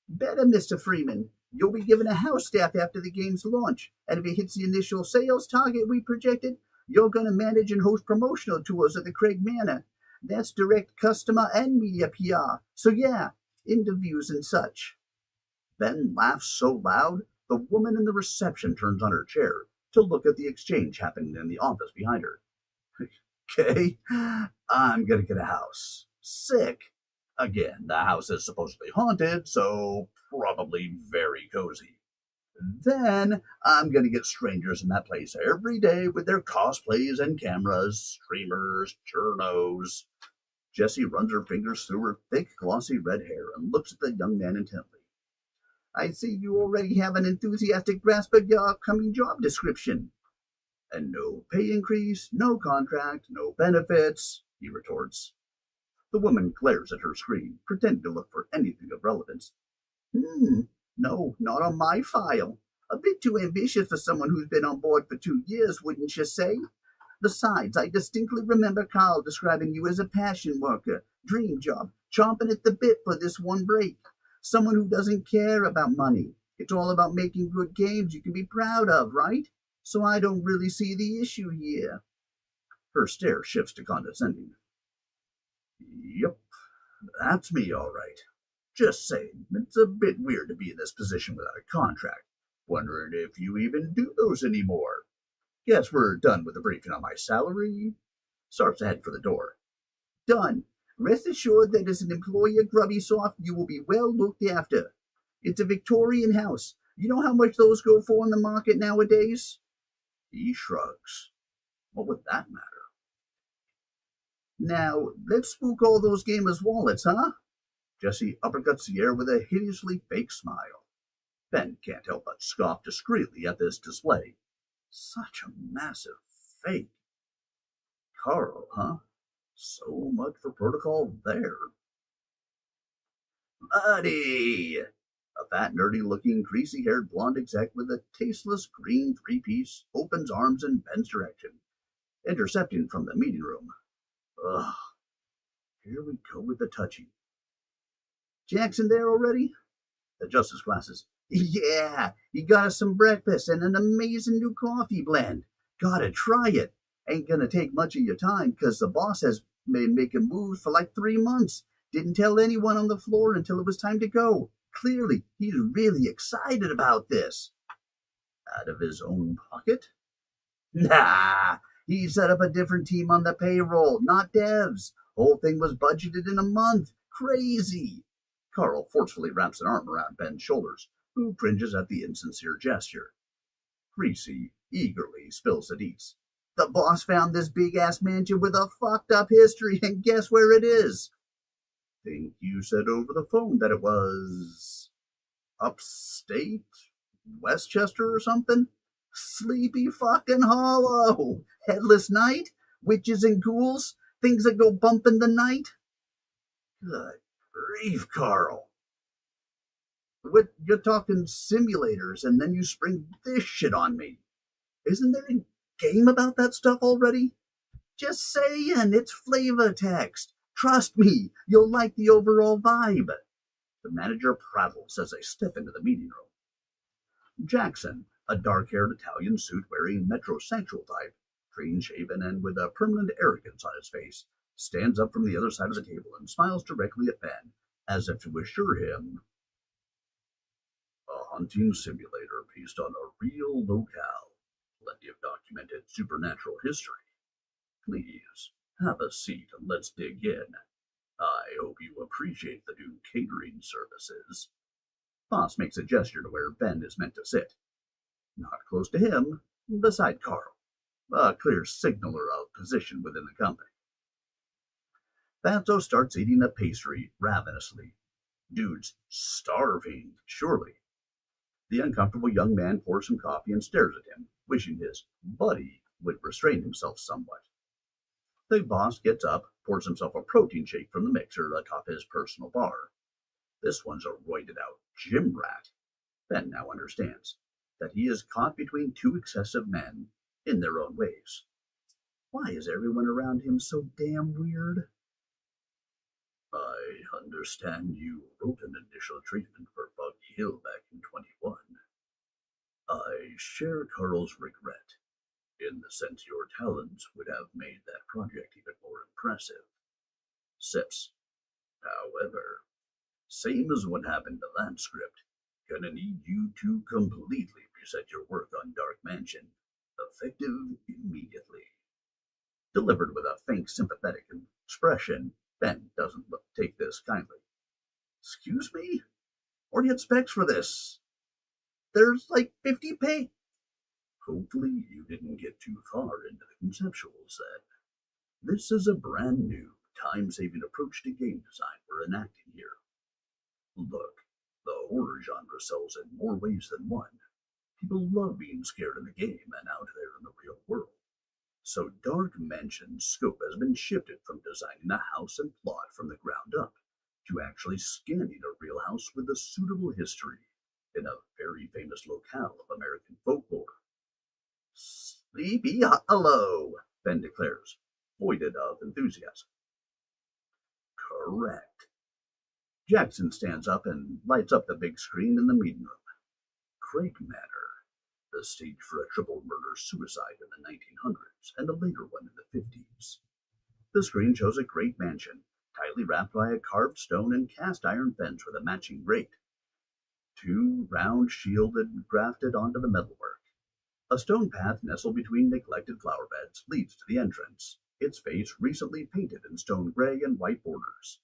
Better, Mr. Freeman. You'll be given a house staff after the game's launch, and if it hits the initial sales target we projected, you're going to manage and host promotional tours at the Craig Manor. That's direct customer and media PR. So yeah, interviews and such. Ben laughs so loud, the woman in the reception turns on her chair to look at the exchange happening in the office behind her. Okay, I'm gonna get a house. Sick. Again, the house is supposedly haunted, so probably very cozy. Then I'm gonna get strangers in that place every day with their cosplays and cameras, streamers, journos. Jessie runs her fingers through her thick, glossy red hair and looks at the young man intently. I see you already have an enthusiastic grasp of your upcoming job description. And no pay increase, no contract, no benefits, he retorts. The woman glares at her screen, pretending to look for anything of relevance. No, not on my file. A bit too ambitious for someone who's been on board for 2 years, wouldn't you say? Besides, I distinctly remember Carl describing you as a passion worker, dream job, chomping at the bit for this one break. Someone who doesn't care about money. It's all about making good games you can be proud of, right? So I don't really see the issue here. Her stare shifts to condescending. Yep, that's me, all right. Just saying, it's a bit weird to be in this position without a contract. Wondering if you even do those anymore. Guess we're done with the briefing on my salary. Starts to head for the door. Done. Rest assured that as an employee at Grubbysoft, you will be well looked after. It's a Victorian house. You know how much those go for in the market nowadays? He shrugs. What would that matter? Now, let's spook all those gamers' wallets, huh? Jessie uppercuts the air with a hideously fake smile. Ben can't help but scoff discreetly at this display. Such a massive fake. Carl, huh? So much for protocol there. Buddy! A fat, nerdy-looking, greasy-haired blonde exec with a tasteless green three-piece opens arms in Ben's direction, intercepting from the meeting room. Ugh. Here we go with the touchy. Jackson there already? Adjusts his glasses. Yeah, he got us some breakfast and an amazing new coffee blend. Gotta try it. Ain't gonna take much of your time, 'cause the boss has been making moves for like 3 months. Didn't tell anyone on the floor until it was time to go. Clearly, he's really excited about this. Out of his own pocket? Nah, he set up a different team on the payroll, not devs. Whole thing was budgeted in a month. Crazy. Carl forcefully wraps an arm around Ben's shoulders, who cringes at the insincere gesture. Greasy eagerly spills the deets. The boss found this big-ass mansion with a fucked up history, and guess where it is? Think you said over the phone that it was upstate, Westchester or something? Sleepy fucking Hollow. Headless night, witches and ghouls, things that go bump in the night. Good grief, Carl. You're talking simulators, and then you spring this shit on me. Isn't there a game about that stuff already? Just saying, it's flavor text. Trust me, you'll like the overall vibe. The manager prattles as they step into the meeting room. Jackson, a dark-haired Italian suit-wearing metrosexual type, clean-shaven and with a permanent arrogance on his face, stands up from the other side of the table and smiles directly at Ben, as if to assure him, a hunting simulator based on a real locale, plenty of documented supernatural history. Please, have a seat and let's dig in. I hope you appreciate the new catering services. Boss makes a gesture to where Ben is meant to sit. Not close to him, beside Carl, a clear signaler of position within the company. Fatso starts eating a pastry ravenously. Dude's starving, surely. The uncomfortable young man pours some coffee and stares at him, wishing his buddy would restrain himself somewhat. The boss gets up, pours himself a protein shake from the mixer atop his personal bar. This one's a roided-out gym rat. Ben now understands that he is caught between two excessive men in their own ways. Why is everyone around him so damn weird? I understand you wrote an initial treatment for Buggy Hill back in 21. I share Carl's regret, in the sense your talents would have made that project even more impressive. Sips. However, same as what happened to that script, gonna need you to completely reset your work on Dark Mansion, effective immediately. Delivered with a faint sympathetic expression, Ben doesn't take this kindly. Excuse me? What do you expect for this? There's like 50 pages. Hopefully you didn't get too far into the conceptuals then. This is a brand new, time-saving approach to game design we're enacting here. Look, the horror genre sells in more ways than one. People love being scared in the game and out there in the real world. So Dark Mansion's scope has been shifted from designing a house and plot from the ground up to actually scanning a real house with a suitable history in a very famous locale of American folklore. Sleepy Hollow, Ben declares, voided of enthusiasm. Correct. Jackson stands up and lights up the big screen in the meeting room. Craig Manor, the stage for a triple murder-suicide in the 1900s and a later one in the 50s. The screen shows a great mansion, tightly wrapped by a carved stone and cast iron fence with a matching grate. Two round shielded grafted onto the metalwork. A stone path nestled between neglected flower beds leads to the entrance, its face recently painted in stone gray and white borders.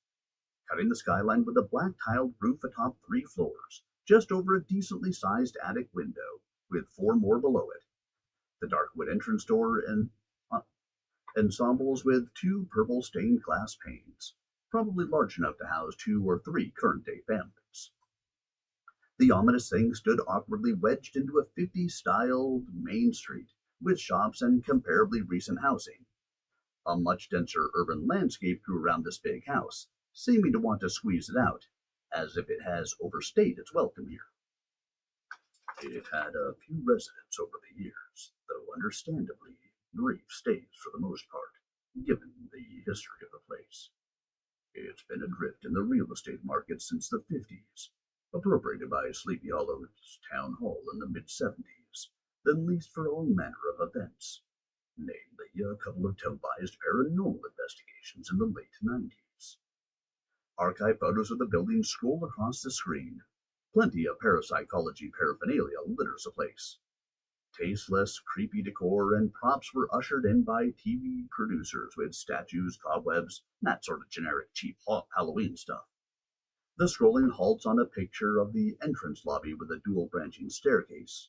Cutting the skyline with a black tiled roof atop 3 floors, just over a decently sized attic window, with 4 more below it. The dark wood entrance door and ensembles with 2 purple stained glass panes, probably large enough to house 2 or 3 current day families. The ominous thing stood awkwardly wedged into a 50s styled main street, with shops and comparably recent housing. A much denser urban landscape grew around this big house, seeming to want to squeeze it out, as if it has overstayed its welcome here. It had a few residents over the years, though understandably, brief stays for the most part, given the history of the place. It's been adrift in the real estate market since the 50s, appropriated by Sleepy Hollow's town hall in the mid-70s, then leased for all manner of events, namely a couple of televised paranormal investigations in the late 90s. Archive photos of the building scroll across the screen. Plenty of parapsychology paraphernalia litters the place. Tasteless, creepy decor and props were ushered in by TV producers with statues, cobwebs, and that sort of generic cheap Halloween stuff. The scrolling halts on a picture of the entrance lobby with a dual branching staircase.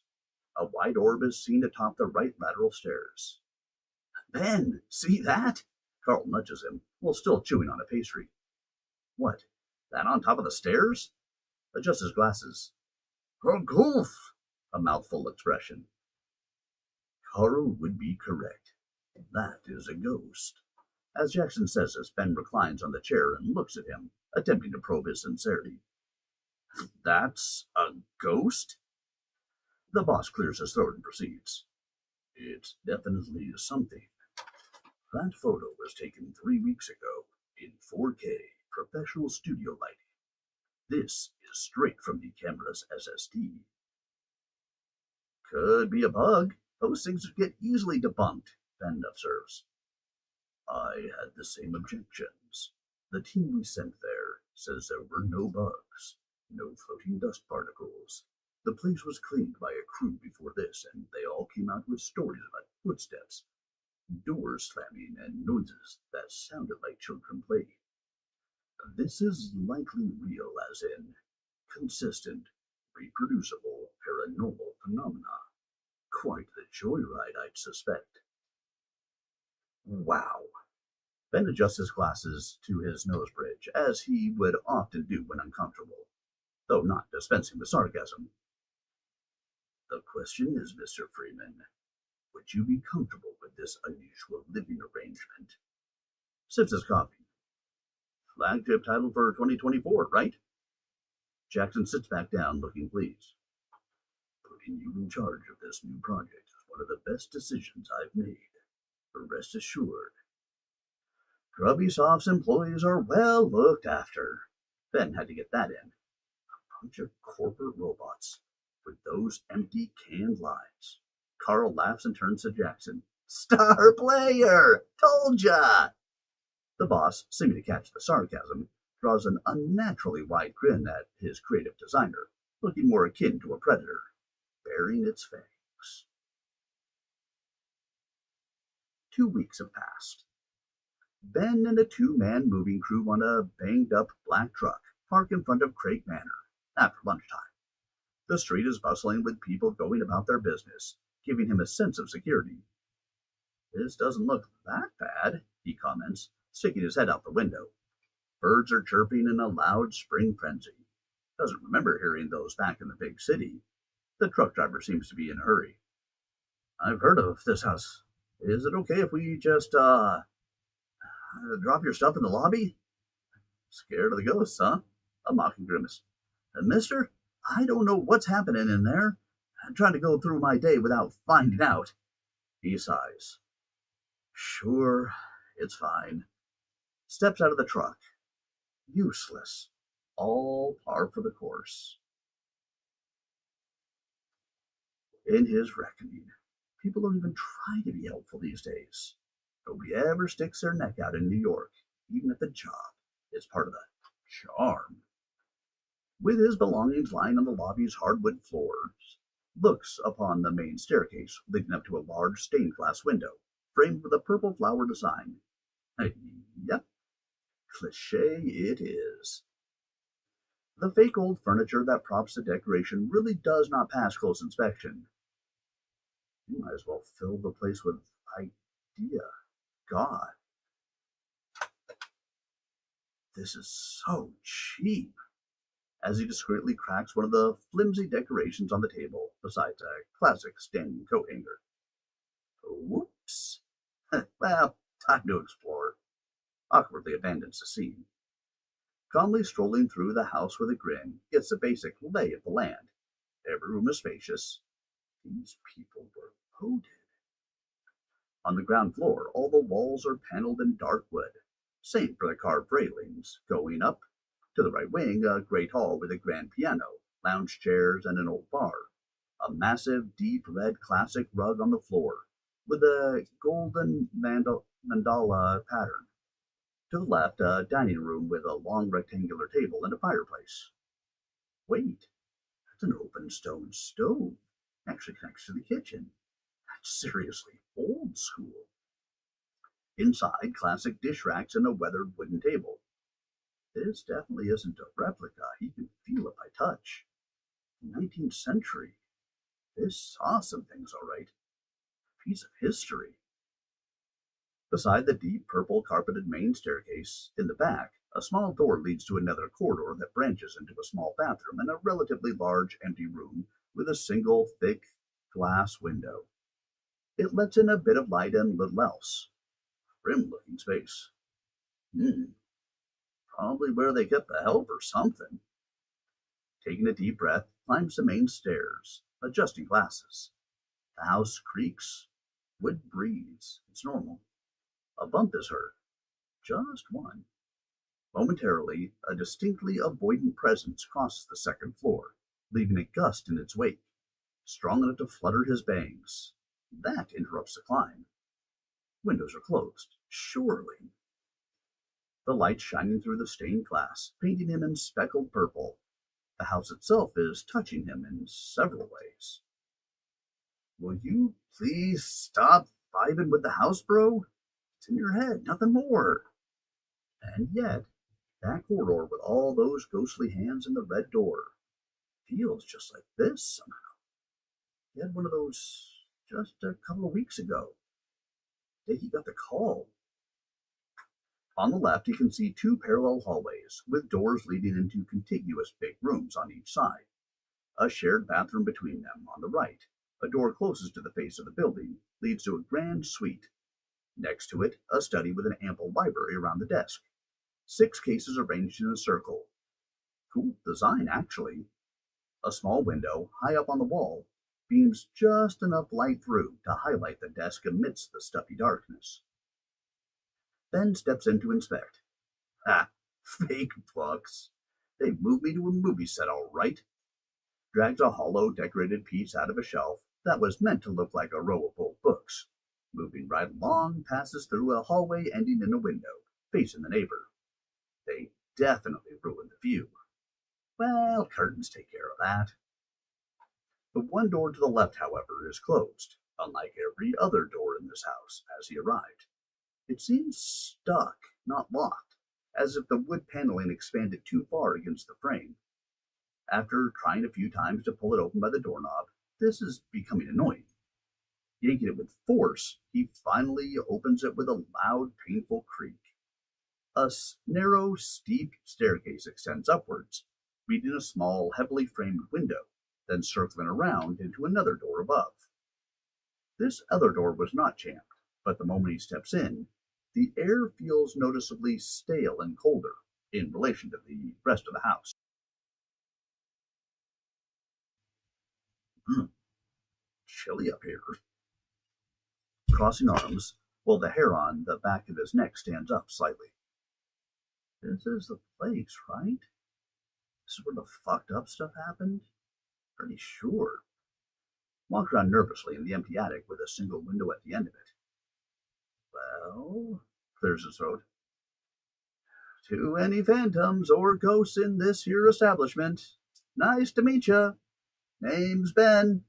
A white orb is seen atop the right lateral stairs. Ben, see that? Carl nudges him, while still chewing on a pastry. What? That on top of the stairs? Adjusts his glasses. A ghost! A mouthful expression. Carl would be correct. That is a ghost. As Jackson says as Ben reclines on the chair and looks at him, attempting to probe his sincerity. That's a ghost? The boss clears his throat and proceeds. It's definitely something. That photo was taken 3 weeks ago in 4K professional studio lighting. This is straight from the camera's SSD. Could be a bug. Those things get easily debunked, Ben observes. I had the same objections. The team we sent there says there were no bugs, no floating dust particles. The place was cleaned by a crew before this, and they all came out with stories about footsteps, doors slamming, and noises that sounded like children playing. This is likely real, as in consistent, reproducible paranormal phenomena. Quite the joyride, I'd suspect. Wow. Ben adjusts his glasses to his nose bridge, as he would often do when uncomfortable, though not dispensing with sarcasm. The question is, Mr. Freeman, would you be comfortable with this unusual living arrangement? Sips his coffee. Flagship title for 2024, right? Jackson sits back down, looking pleased. Putting you in charge of this new project is one of the best decisions I've made. Rest assured. Grubby Soft's employees are well looked after. Ben had to get that in. Bunch of corporate robots with those empty canned lives. Carl laughs and turns to Jackson. Star player! Told ya! The boss, seeming to catch the sarcasm, draws an unnaturally wide grin at his creative designer, looking more akin to a predator, baring its fangs. 2 weeks have passed. Ben and a two-man moving crew on a banged-up black truck park in front of Craig Manor after lunchtime. The street is bustling with people going about their business, giving him a sense of security. This doesn't look that bad, he comments, sticking his head out the window. Birds are chirping in a loud spring frenzy. Doesn't remember hearing those back in the big city. The truck driver seems to be in a hurry. I've heard of this house. Is it okay if we just, drop your stuff in the lobby? Scared of the ghosts, huh? A mocking grimace. Mister, I don't know what's happening in there. I'm trying to go through my day without finding out. He sighs. Sure, it's fine. Steps out of the truck. Useless. All par for the course. In his reckoning, people don't even try to be helpful these days. Nobody ever sticks their neck out in New York, even if the job is part of the charm. With his belongings lying on the lobby's hardwood floors, looks upon the main staircase leading up to a large stained glass window, framed with a purple flower design. Yep, cliché it is. The fake old furniture that props the decoration really does not pass close inspection. You might as well fill the place with idea. God, this is so cheap. As he discreetly cracks one of the flimsy decorations on the table, besides a classic standing coat hanger. Whoops. Well, time to explore. Awkwardly abandons the scene. Calmly strolling through the house with a grin, gets the basic lay of the land. Every room is spacious. These people were loaded. On the ground floor, all the walls are paneled in dark wood. Same for the carved railings. Going up, to the right wing, a great hall with a grand piano, lounge chairs, and an old bar. A massive, deep red classic rug on the floor, with a golden mandala pattern. To the left, a dining room with a long rectangular table and a fireplace. Wait, that's an open stone stove. Actually connects to the kitchen. That's seriously old school. Inside, classic dish racks and a weathered wooden table. This definitely isn't a replica. He can feel it by touch. 19th century. This saw some things, all right. Piece of history. Beside the deep purple carpeted main staircase, in the back, a small door leads to another corridor that branches into a small bathroom and a relatively large empty room with a single thick glass window. It lets in a bit of light and little else. Grim looking space. Probably where they get the help or something. Taking a deep breath, climbs the main stairs, adjusting glasses. The house creaks. Wood breathes. It's normal. A bump is heard. Just one. Momentarily, a distinctly avoidant presence crosses the second floor, leaving a gust in its wake, strong enough to flutter his bangs. That interrupts the climb. Windows are closed. Surely. The light shining through the stained glass, painting him in speckled purple. The house itself is touching him in several ways. Will you please stop vibing with the house, bro? It's in your head, nothing more. And yet, that corridor with all those ghostly hands and the red door feels just like this somehow. He had one of those just a couple of weeks ago. The day he got the call. On the left, you can see two parallel hallways with doors leading into contiguous big rooms on each side. A shared bathroom between them on the right. A door closest to the face of the building leads to a grand suite. Next to it, a study with an ample library around the desk. 6 cases arranged in a circle. Cool design, actually. A small window, high up on the wall, beams just enough light through to highlight the desk amidst the stuffy darkness. Ben steps in to inspect. Ha! Fake books. They moved me to a movie set, all right. Drags a hollow, decorated piece out of a shelf that was meant to look like a row of old books. Moving right along, passes through a hallway ending in a window, facing the neighbor. They definitely ruined the view. Well, curtains take care of that. The one door to the left, however, is closed, unlike every other door in this house as he arrived. It seems stuck, not locked, as if the wood paneling expanded too far against the frame. After trying a few times to pull it open by the doorknob, this is becoming annoying. Yanking it with force, he finally opens it with a loud, painful creak. A narrow, steep staircase extends upwards, meeting a small, heavily framed window, then circling around into another door above. This other door was not jammed, but the moment he steps in, the air feels noticeably stale and colder in relation to the rest of the house. Chilly up here. Crossing arms, while the hair on the back of his neck stands up slightly. This is the place, right? This is where the fucked up stuff happened? Pretty sure. Walked around nervously in the empty attic with a single window at the end of it. Well, clears his throat. To any phantoms or ghosts in this here establishment, nice to meet ya. Name's Ben.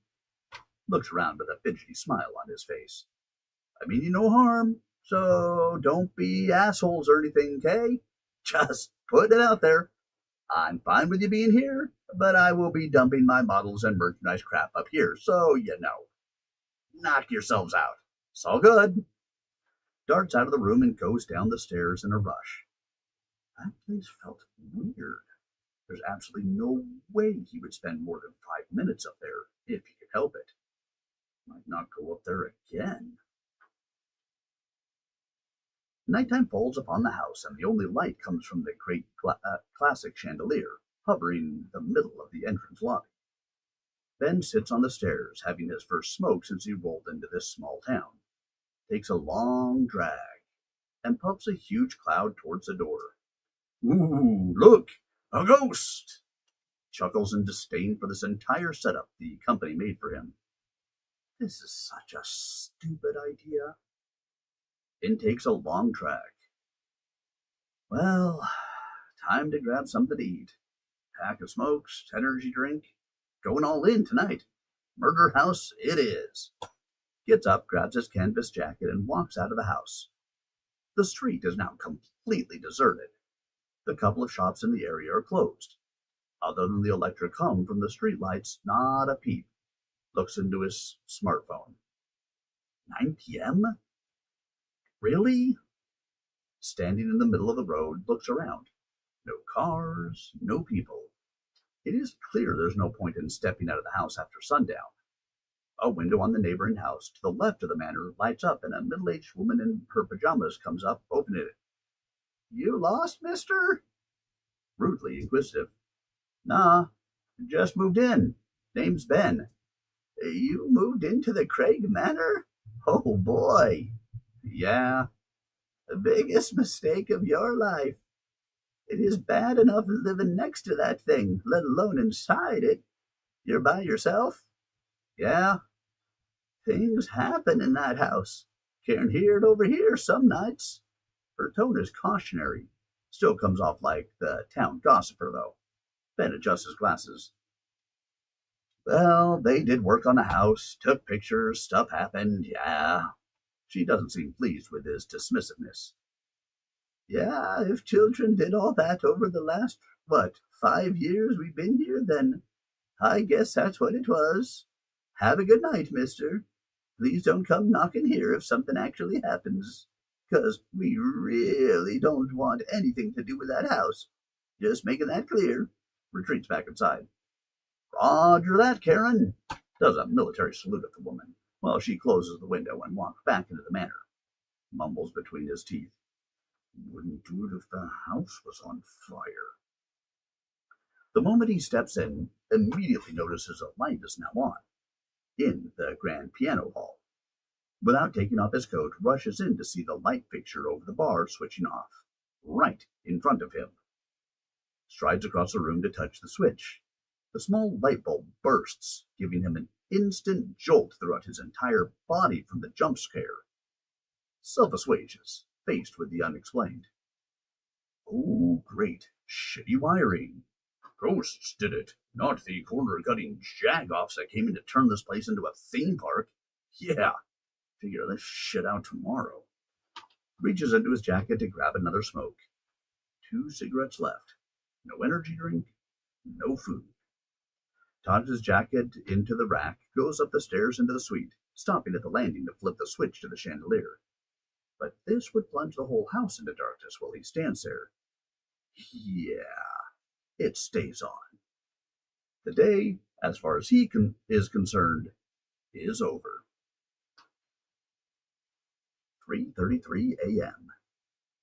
Looks around with a fidgety smile on his face. I mean you no harm, so don't be assholes or anything, okay? Just put it out there. I'm fine with you being here, but I will be dumping my models and merchandise crap up here, so you know. Knock yourselves out. It's all good. Darts out of the room and goes down the stairs in a rush. That place felt weird. There's absolutely no way he would spend more than 5 minutes up there if he could help it. Might not go up there again. Nighttime falls upon the house, and the only light comes from the great classic chandelier hovering in the middle of the entrance lobby. Ben sits on the stairs, having his first smoke since he rolled into this small town. Takes a long drag, and puffs a huge cloud towards the door. Ooh, look, a ghost! Chuckles in disdain for this entire setup the company made for him. This is such a stupid idea. Intakes a long drag. Well, time to grab something to eat. Pack of smokes, energy drink. Going all in tonight. Murder house it is. Gets up, grabs his canvas jacket, and walks out of the house. The street is now completely deserted. The couple of shops in the area are closed. Other than the electric hum from the streetlights, not a peep. Looks into his smartphone. 9 p.m.? Really? Standing in the middle of the road, looks around. No cars, no people. It is clear there's no point in stepping out of the house after sundown. A window on the neighboring house to the left of the manor lights up, and a middle-aged woman in her pajamas comes up, opening it. You lost, mister? Rudely inquisitive. Nah, just moved in. Name's Ben. You moved into the Craig Manor? Oh boy. Yeah, the biggest mistake of your life. It is bad enough living next to that thing, let alone inside it. You're by yourself? Yeah. Things happen in that house. Can't hear it over here some nights. Her tone is cautionary. Still comes off like the town gossiper, though. Ben adjusts his glasses. Well, they did work on the house, took pictures, stuff happened, yeah. She doesn't seem pleased with his dismissiveness. Yeah, if children did all that over the last, 5 years we've been here, then I guess that's what it was. Have a good night, mister. Please don't come knocking here if something actually happens, 'cause we really don't want anything to do with that house. Just making that clear. Retreats back inside. Roger that, Karen. Does a military salute at the woman, while she closes the window and walks back into the manor. Mumbles between his teeth. Wouldn't do it if the house was on fire. The moment he steps in, immediately notices a light is now on, in the grand piano hall. Without taking off his coat, rushes in to see the light fixture over the bar switching off, right in front of him. strides across the room to touch the switch. The small light bulb bursts, giving him an instant jolt throughout his entire body from the jump scare. Self-assuages, faced with the unexplained. Oh, great. Shitty wiring. Ghosts did it, not the corner-cutting jagoffs that came in to turn this place into a theme park. Yeah, figure this shit out tomorrow. Reaches into his jacket to grab another smoke. 2 cigarettes left. No energy drink, no food. Tosses his jacket into the rack, goes up the stairs into the suite, stopping at the landing to flip the switch to the chandelier. But this would plunge the whole house into darkness while he stands there. Yeah, it stays on. The day, as far as he is concerned, is over. 3:33 a.m.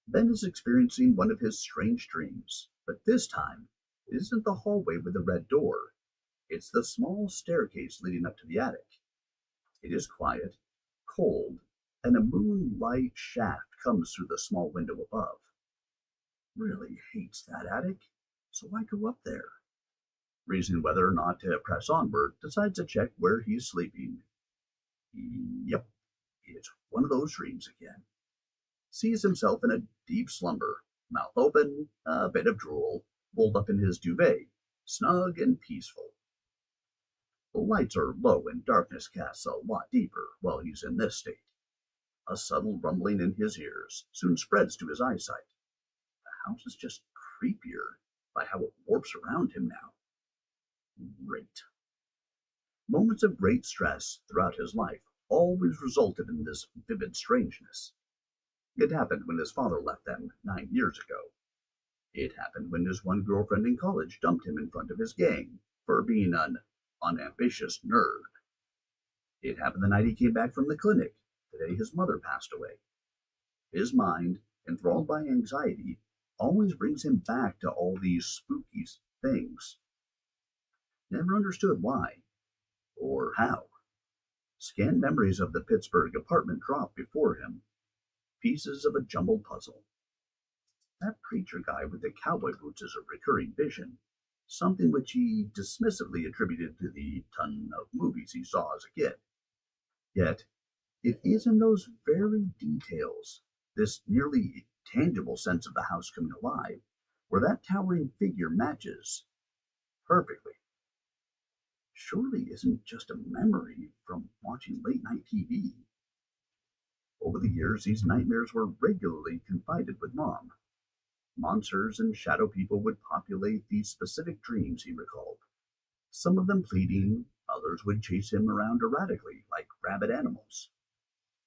Ben is experiencing one of his strange dreams, but this time it isn't the hallway with the red door. It's the small staircase leading up to the attic. It is quiet, cold, and a moonlight shaft comes through the small window above. Really hates that attic, so why go up there? Reasoning whether or not to press onward, decides to check where he's sleeping. Yep, it's one of those dreams again. Sees himself in a deep slumber, mouth open, a bit of drool, rolled up in his duvet, snug and peaceful. The lights are low and darkness casts a lot deeper while he's in this state. A subtle rumbling in his ears soon spreads to his eyesight. The house is just creepier by how it warps around him now. Great. Moments of great stress throughout his life always resulted in this vivid strangeness. It happened when his father left them 9 years ago. It happened when his one girlfriend in college dumped him in front of his gang for being an unambitious nerd. It happened the night he came back from the clinic, the day his mother passed away. His mind, enthralled by anxiety, always brings him back to all these spooky things. Never understood why or how. Scanned memories of the Pittsburgh apartment drop before him, pieces of a jumbled puzzle. That preacher guy with the cowboy boots is a recurring vision, something which he dismissively attributed to the ton of movies he saw as a kid. Yet, it is in those very details, this nearly tangible sense of the house coming alive, where that towering figure matches perfectly. Surely isn't just a memory from watching late night TV. Over the years, these nightmares were regularly confided with Mom. Monsters and shadow people would populate these specific dreams he recalled. Some of them pleading, others would chase him around erratically, like rabid animals.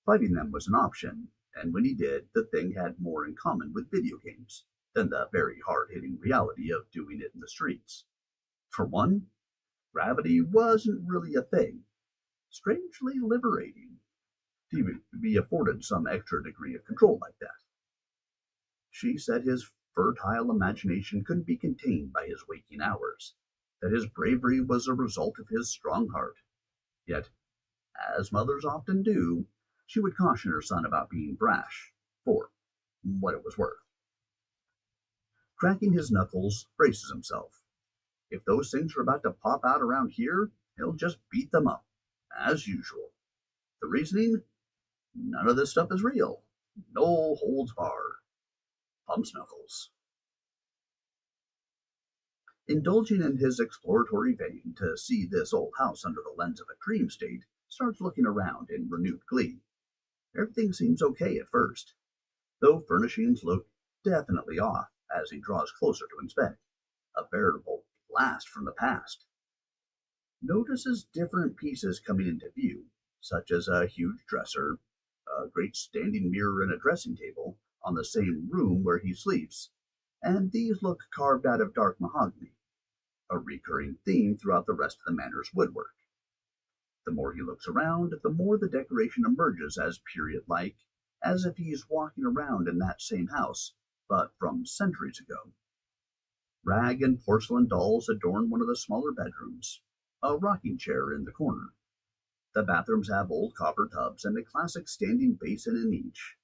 Fighting them was an option, and when he did, the thing had more in common with video games than the very hard-hitting reality of doing it in the streets. For one, gravity wasn't really a thing. Strangely liberating to be afforded some extra degree of control like that. She said his fertile imagination couldn't be contained by his waking hours, that his bravery was a result of his strong heart. Yet, as mothers often do, she would caution her son about being brash, for what it was worth. Cracking his knuckles, braces himself. If those things are about to pop out around here, he'll just beat them up, as usual. The reasoning? None of this stuff is real. No holds barred. Pumps knuckles. Indulging in his exploratory vein to see this old house under the lens of a dream state, starts looking around in renewed glee. Everything seems okay at first, though furnishings look definitely off as he draws closer to inspect. A veritable blast from the past. Notices different pieces coming into view, such as a huge dresser, a great standing mirror and a dressing table on the same room where he sleeps, and these look carved out of dark mahogany, a recurring theme throughout the rest of the manor's woodwork. The more he looks around, the more the decoration emerges as period-like, as if he's walking around in that same house, but from centuries ago. Rag and porcelain dolls adorn one of the smaller bedrooms, a rocking chair in the corner. The bathrooms have old copper tubs and a classic standing basin in each.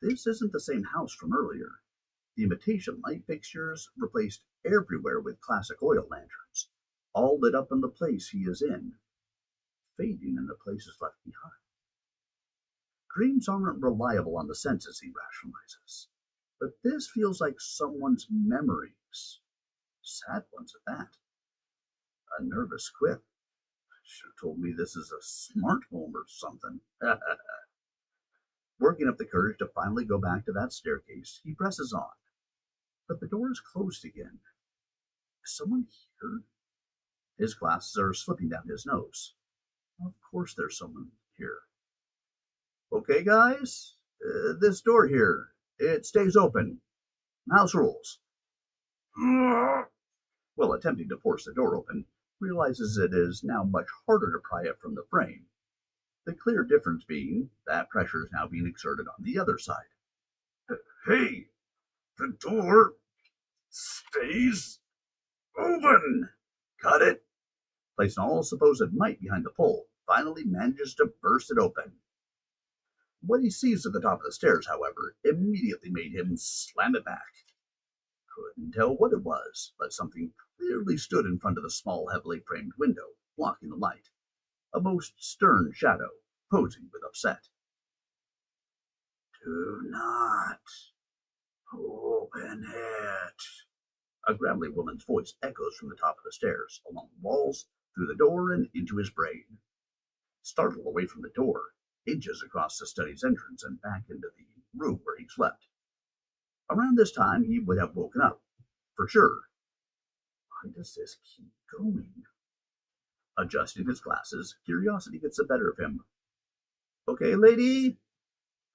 This isn't the same house from earlier. The imitation light fixtures replaced everywhere with classic oil lanterns, all lit up in the place he is in, fading in the places left behind. Dreams aren't reliable on the senses, he rationalizes. But this feels like someone's memories. Sad ones at that. A nervous quip. Should have told me this is a smart home or something. Working up the courage to finally go back to that staircase, he presses on. But the door is closed again. Is someone here? His glasses are slipping down his nose. Of course there's someone here. Okay, guys, this door here, it stays open. House rules. Will, attempting to force the door open, realizes it is now much harder to pry it from the frame. The clear difference being that pressure is now being exerted on the other side. Hey, the door stays open. Got it? Placing all supposed might behind the pull, finally manages to burst it open. What he sees at the top of the stairs, however, immediately made him slam it back. Couldn't tell what it was, but something clearly stood in front of the small, heavily framed window, blocking the light. A most stern shadow, posing with upset. Do not open it. A gravelly woman's voice echoes from the top of the stairs, along the walls, through the door, and into his brain. Startled away from the door, inches across the study's entrance and back into the room where he slept. Around this time, he would have woken up, for sure. Why does this keep going? Adjusting his glasses, curiosity gets the better of him. Okay, lady,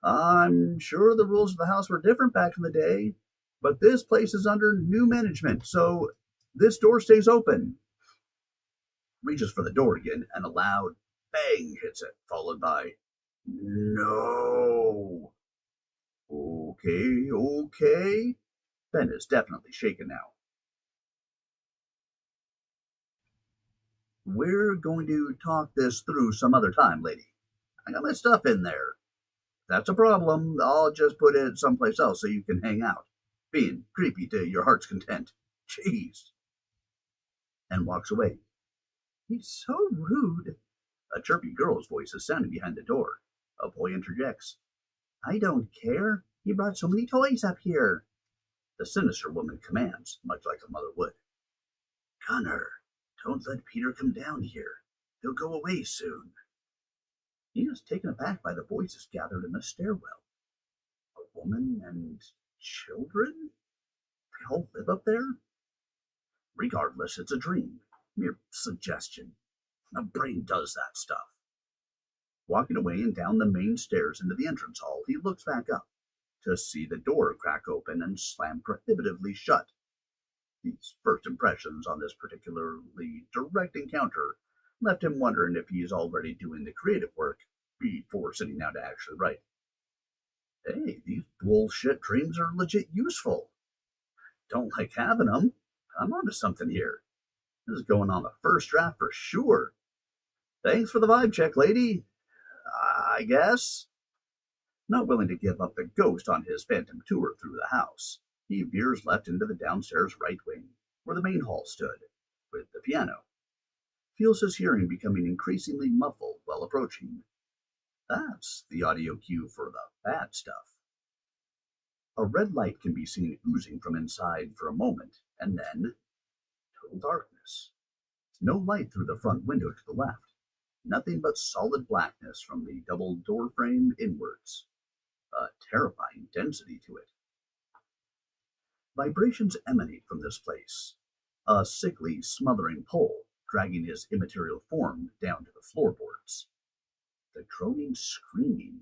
I'm sure the rules of the house were different back in the day, but this place is under new management, so this door stays open. Reaches for the door again, and a loud bang hits it, followed by, no. Okay. Ben is definitely shaken now. We're going to talk this through some other time, lady. I got my stuff in there. If that's a problem, I'll just put it someplace else so you can hang out, being creepy to your heart's content. Jeez. And walks away. He's so rude. A chirpy girl's voice is sounding behind the door. A boy interjects. I don't care. He brought so many toys up here. The sinister woman commands, much like a mother would. Connor, don't let Peter come down here. He'll go away soon. He is taken aback by the voices gathered in the stairwell. A woman and children? They all live up there? Regardless, it's a dream. Mere suggestion. My brain does that stuff. Walking away and down the main stairs into the entrance hall, he looks back up to see the door crack open and slam prohibitively shut. These first impressions on this particularly direct encounter left him wondering if he is already doing the creative work before sitting down to actually write. Hey, these bullshit dreams are legit useful. Don't like having them. I'm onto something here. This is going on the first draft for sure. Thanks for the vibe check, lady. I guess. Not willing to give up the ghost on his phantom tour through the house, he veers left into the downstairs right wing, where the main hall stood, with the piano. Feels his hearing becoming increasingly muffled while approaching. That's the audio cue for the bad stuff. A red light can be seen oozing from inside for a moment, and then total darkness. No light through the front window to the left. Nothing but solid blackness from the double door frame inwards. A terrifying density to it. Vibrations emanate from this place. A sickly, smothering pull, dragging his immaterial form down to the floorboards. The droning screaming,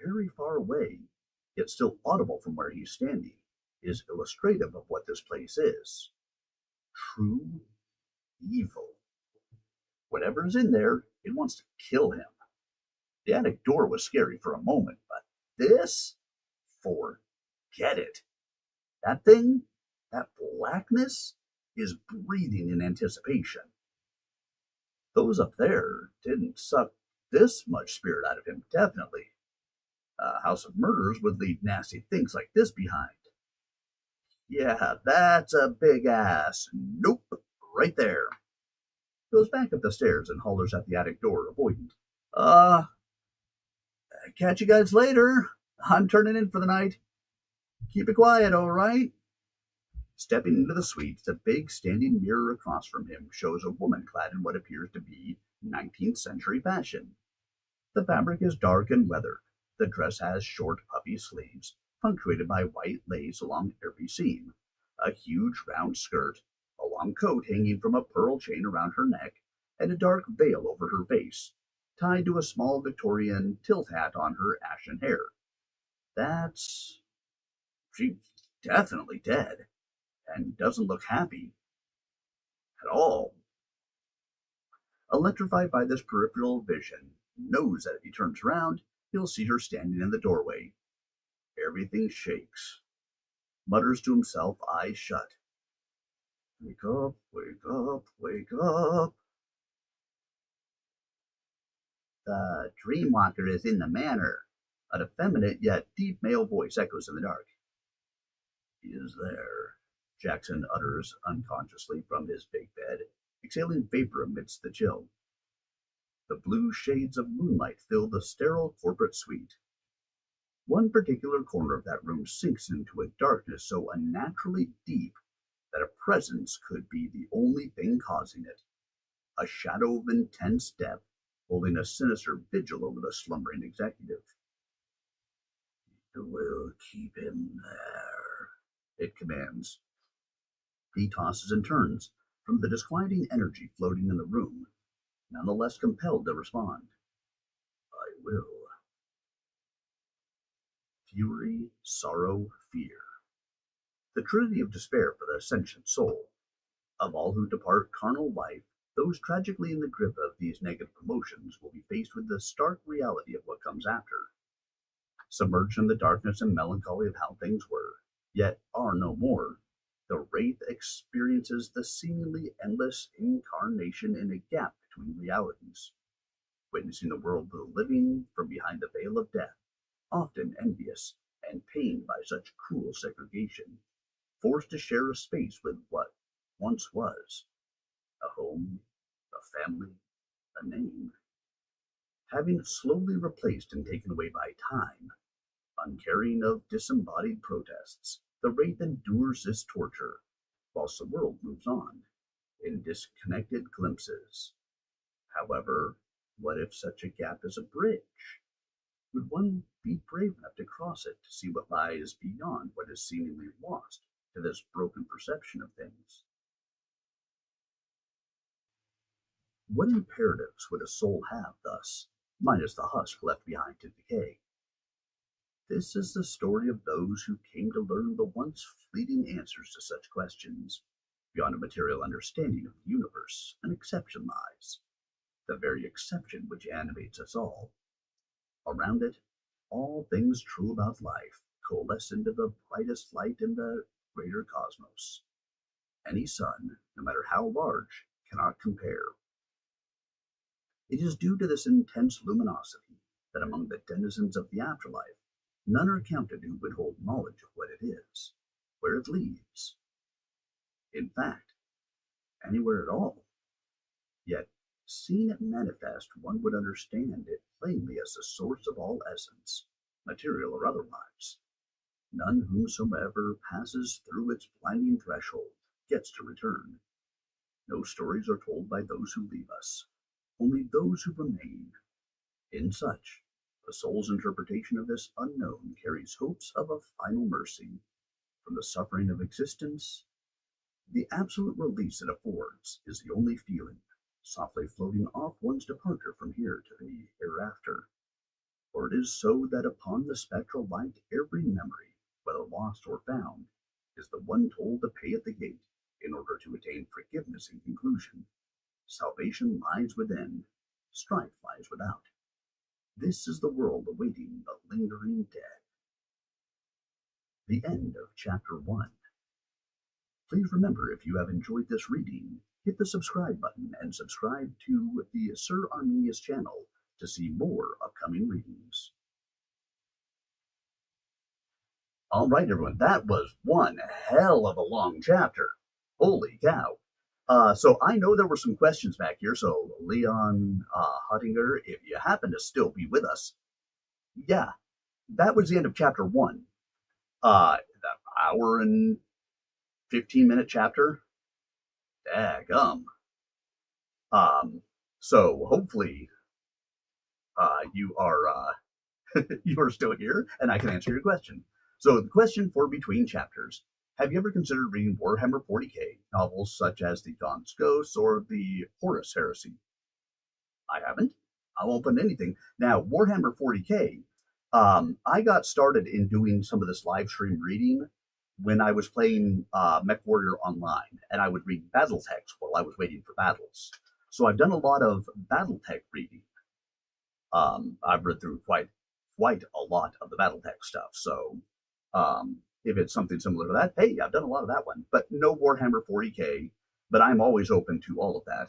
very far away, yet still audible from where he's standing, is illustrative of what this place is. True evil. Whatever's in there, it wants to kill him. The attic door was scary for a moment, but this? Forget it. That thing, that blackness, is breathing in anticipation. Those up there didn't suck this much spirit out of him, definitely. A house of murders would leave nasty things like this behind. Yeah, that's a big ass. Nope, right there. Goes back up the stairs and hollers at the attic door, avoidant. Uh, catch you guys later. I'm turning in for the night. Keep it quiet, all right? Stepping into the suite, the big standing mirror across from him shows a woman clad in what appears to be 19th century fashion. The fabric is dark and weathered. The dress has short, puffy sleeves, punctuated by white lace along every seam, a huge round skirt, a long coat hanging from a pearl chain around her neck, and a dark veil over her face, tied to a small Victorian tilt hat on her ashen hair. That's. She's definitely dead, and doesn't look happy at all. Electrified by this peripheral vision, knows that if he turns around, he'll see her standing in the doorway. Everything shakes. Mutters to himself, eyes shut. Wake up, wake up, wake up. The dreamwalker is in the manor. An effeminate yet deep male voice echoes in the dark. He is there, Jackson utters unconsciously from his big bed, exhaling vapor amidst the chill. The blue shades of moonlight fill the sterile corporate suite. One particular corner of that room sinks into a darkness so unnaturally deep that a presence could be the only thing causing it. A shadow of intense depth, holding a sinister vigil over the slumbering executive. We'll keep him there, it commands. He tosses and turns from the disquieting energy floating in the room, nonetheless compelled to respond. I will. Fury, sorrow, fear. The trinity of despair for the sentient soul. Of all who depart carnal life, those tragically in the grip of these negative emotions will be faced with the stark reality of what comes after. Submerged in the darkness and melancholy of how things were, yet are no more, the wraith experiences the seemingly endless incarnation in a gap between realities, witnessing the world of the living from behind the veil of death, often envious and pained by such cruel segregation, forced to share a space with what once was a home, a family, a name, having slowly replaced and taken away by time, uncaring of disembodied protests, the wraith endures this torture, whilst the world moves on, in disconnected glimpses. However, what if such a gap is a bridge? Would one be brave enough to cross it to see what lies beyond what is seemingly lost to this broken perception of things? What imperatives would a soul have thus, minus the husk left behind to decay? This is the story of those who came to learn the once fleeting answers to such questions. Beyond a material understanding of the universe, an exception lies, the very exception which animates us all. Around it, all things true about life coalesce into the brightest light in the greater cosmos. Any sun, no matter how large, cannot compare. It is due to this intense luminosity that among the denizens of the afterlife, none are counted who would hold knowledge of what it is, where it leads, in fact, anywhere at all. Yet, seeing it manifest, one would understand it plainly as the source of all essence, material or otherwise. None whomsoever passes through its blinding threshold gets to return. No stories are told by those who leave us, only those who remain. In such, the soul's interpretation of this unknown carries hopes of a final mercy from the suffering of existence. The absolute release it affords is the only feeling, softly floating off one's departure from here to the hereafter. For it is so that upon the spectral light every memory, whether lost or found, is the one toll to pay at the gate in order to attain forgiveness in conclusion. Salvation lies within, strife lies without. This is the world awaiting the lingering dead. The end of Chapter 1. Please remember, if you have enjoyed this reading, hit the subscribe button and subscribe to the Sir Arminius channel to see more upcoming readings. All right, everyone. That was one hell of a long chapter. Holy cow. So I know there were some questions back here. So Leon Huttinger, if you happen to still be with us, yeah, that was the end of chapter one. The hour and 15-minute chapter. Daggum. Um, so hopefully you are you are still here and I can answer your question. So the question for between chapters: have you ever considered reading Warhammer 40k novels such as the Gaunt's Ghosts or the Horus Heresy? I haven't. I won't put anything. Now, Warhammer 40k, I got started in doing some of this live stream reading when I was playing Mech Warrior Online, and I would read battle text while I was waiting for battles. So I've done a lot of battle tech reading. I've read through quite a lot of the BattleTech stuff. So if it's something similar to that, hey, I've done a lot of that one, but no Warhammer 40k. But I'm always open to all of that.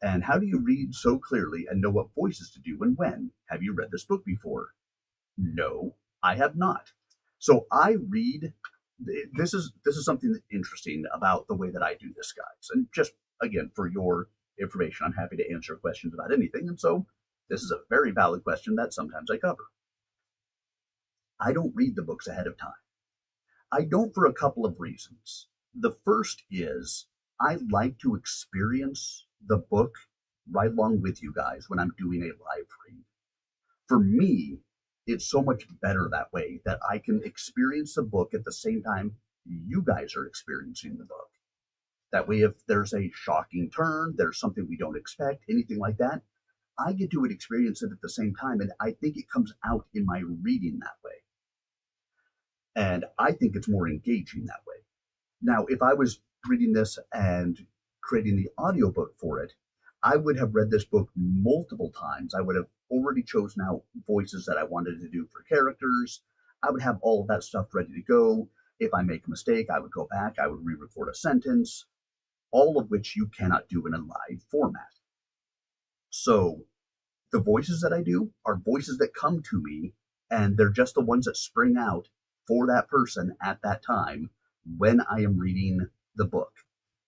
And how do you read so clearly and know what voices to do and when? Have you read this book before? No, I have not. So I read. This is something interesting about the way that I do this, guys. And just again for your information, I'm happy to answer questions about anything. And so this is a very valid question that sometimes I cover. I don't read the books ahead of time. I don't for a couple of reasons. The first is I like to experience the book right along with you guys when I'm doing a live read. For me, it's so much better that way that I can experience the book at the same time you guys are experiencing the book. That way, if there's a shocking turn, there's something we don't expect, anything like that, I get to experience it at the same time. And I think it comes out in my reading that way. And I think it's more engaging that way. Now, if I was reading this and creating the audiobook for it, I would have read this book multiple times. I would have already chosen out voices that I wanted to do for characters. I would have all of that stuff ready to go. If I make a mistake, I would go back, I would re record a sentence, all of which you cannot do in a live format. So the voices that I do are voices that come to me, and they're just the ones that spring out for that person at that time when I am reading the book.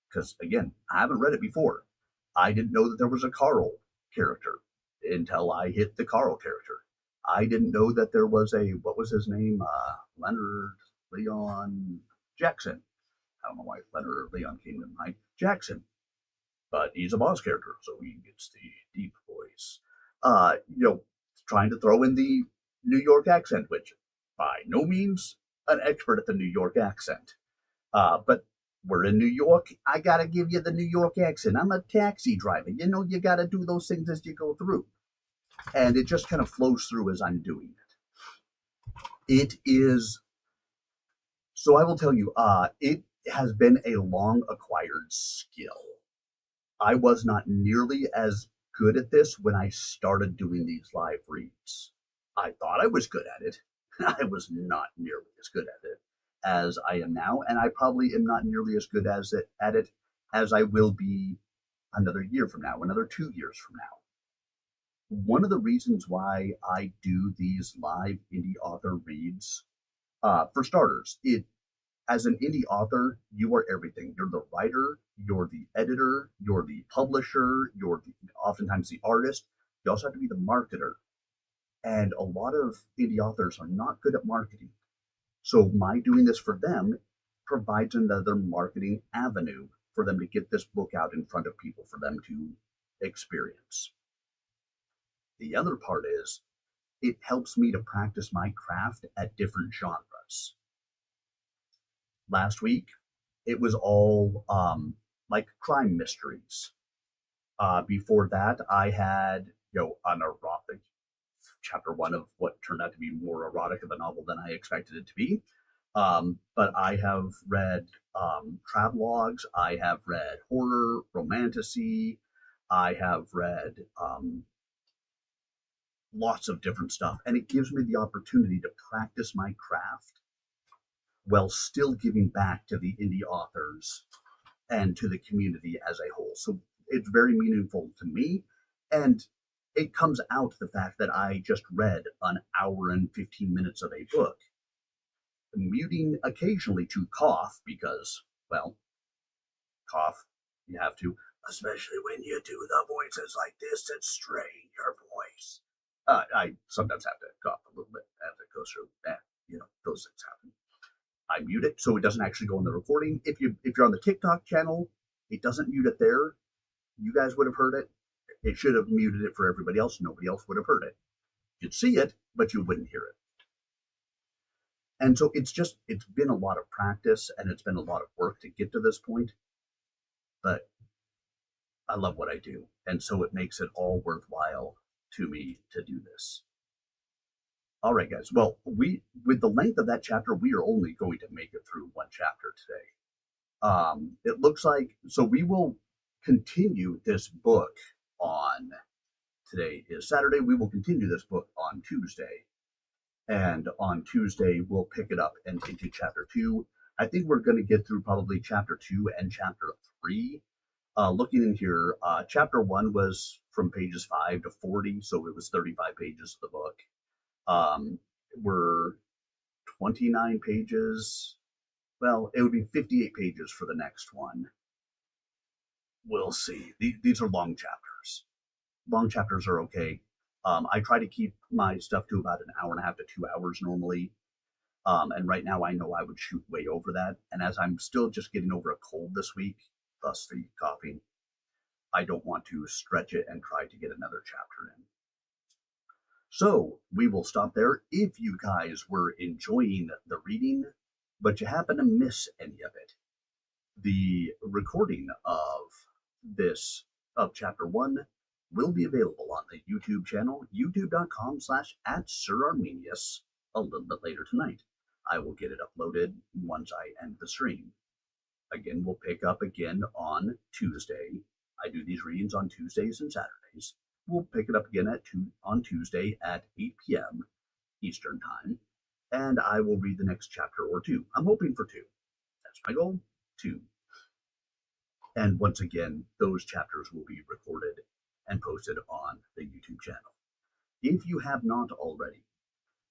Because again, I haven't read it before. I didn't know that there was a Carl character until I hit the Carl character. I didn't know that there was a, what was his name? Leonard Leon Jackson. I don't know why Leonard or Leon came to mind. Jackson. But he's a boss character, so he gets the deep voice. Trying to throw in the New York accent, which by no means an expert at the New York accent. But we're in New York. I gotta give you the New York accent. I'm a taxi driver. You know, you gotta do those things as you go through. And it just kind of flows through as I'm doing it. It is, so I will tell you, it has been a long acquired skill. I was not nearly as good at this when I started doing these live reads. I thought I was good at it. I was not nearly as good at it as I am now, and I probably am not nearly as good at it as I will be another year from now, another 2 years from now. One of the reasons why I do these live indie author reads, for starters, it as an indie author, you are everything. You're the writer, you're the editor, you're the publisher, oftentimes the artist. You also have to be the marketer. And a lot of indie authors are not good at marketing. So my doing this for them provides another marketing avenue for them to get this book out in front of people for them to experience. The other part is it helps me to practice my craft at different genres. Last week, it was all like crime mysteries. Before that, I had an erotic chapter one of what turned out to be more erotic of a novel than I expected it to be. But I have read travelogues, I have read horror, romantasy, I have read lots of different stuff, and it gives me the opportunity to practice my craft while still giving back to the indie authors and to the community as a whole. So it's very meaningful to me. And it comes out the fact that I just read an hour and 15 minutes of a book. muting occasionally to cough because, well, cough, you have to, especially when you do the voices like this that strain your voice. I sometimes have to cough a little bit as it goes through. Those things happen. I mute it so it doesn't actually go in the recording. If you're on the TikTok channel, it doesn't mute it there. You guys would have heard it. It should have muted it for everybody else. Nobody else would have heard it. You'd see it, but you wouldn't hear it. And so it's been a lot of practice and it's been a lot of work to get to this point. But I love what I do. And so it makes it all worthwhile to me to do this. All right, guys. Well, with the length of that chapter, we are only going to make it through one chapter today. It looks like, so we will continue this book on, today is Saturday, we will continue this book on Tuesday. And on Tuesday, we'll pick it up and into chapter 2. I think we're going to get through probably chapter 2 and chapter 3. Looking in here, chapter 1 was from pages 5 to 40, so it was 35 pages of the book. We're 29 pages. Well, it would be 58 pages for the next one. We'll see. These are long chapters. Long chapters are okay. I try to keep my stuff to about an hour and a half to 2 hours normally. And right now I know I would shoot way over that. And as I'm still just getting over a cold this week, thus the coughing, I don't want to stretch it and try to get another chapter in. So we will stop there. If you guys were enjoying the reading, but you happen to miss any of it, the recording of chapter 1 will be available on the YouTube channel, youtube.com/@SirArminius, a little bit later tonight. I will get it uploaded once I end the stream. Again, we'll pick up again on Tuesday. I do these readings on Tuesdays and Saturdays. We'll pick it up again on Tuesday at 8 p.m. Eastern Time, and I will read the next chapter or 2. I'm hoping for 2. That's my goal, 2. And once again, those chapters will be recorded and posted on the YouTube channel. If you have not already,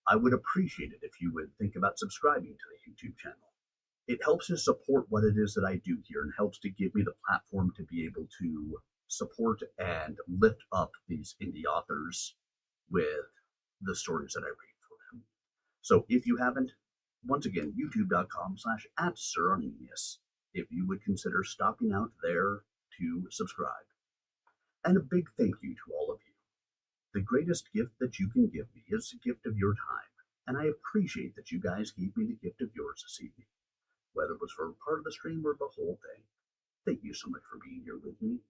I would appreciate it if you would think about subscribing to the YouTube channel. It helps to support what it is that I do here and helps to give me the platform to be able to support and lift up these indie authors with the stories that I read for them. So if you haven't, once again, youtube.com/@SirArminius, if you would consider stopping out there to subscribe. And a big thank you to all of you. The greatest gift that you can give me is the gift of your time, and I appreciate that you guys gave me the gift of yours this evening. Whether it was for part of the stream or the whole thing, thank you so much for being here with me.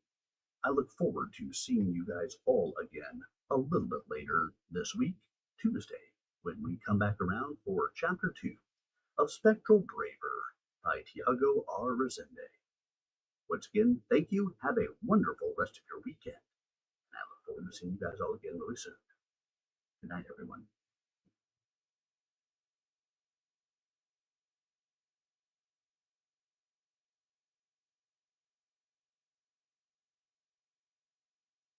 I look forward to seeing you guys all again a little bit later this week, Tuesday, when we come back around for Chapter 2 of Spectral Braver by Tiago Resende. Once again, thank you. Have a wonderful rest of your weekend. And I look forward to seeing you guys all again really soon. Good night, everyone.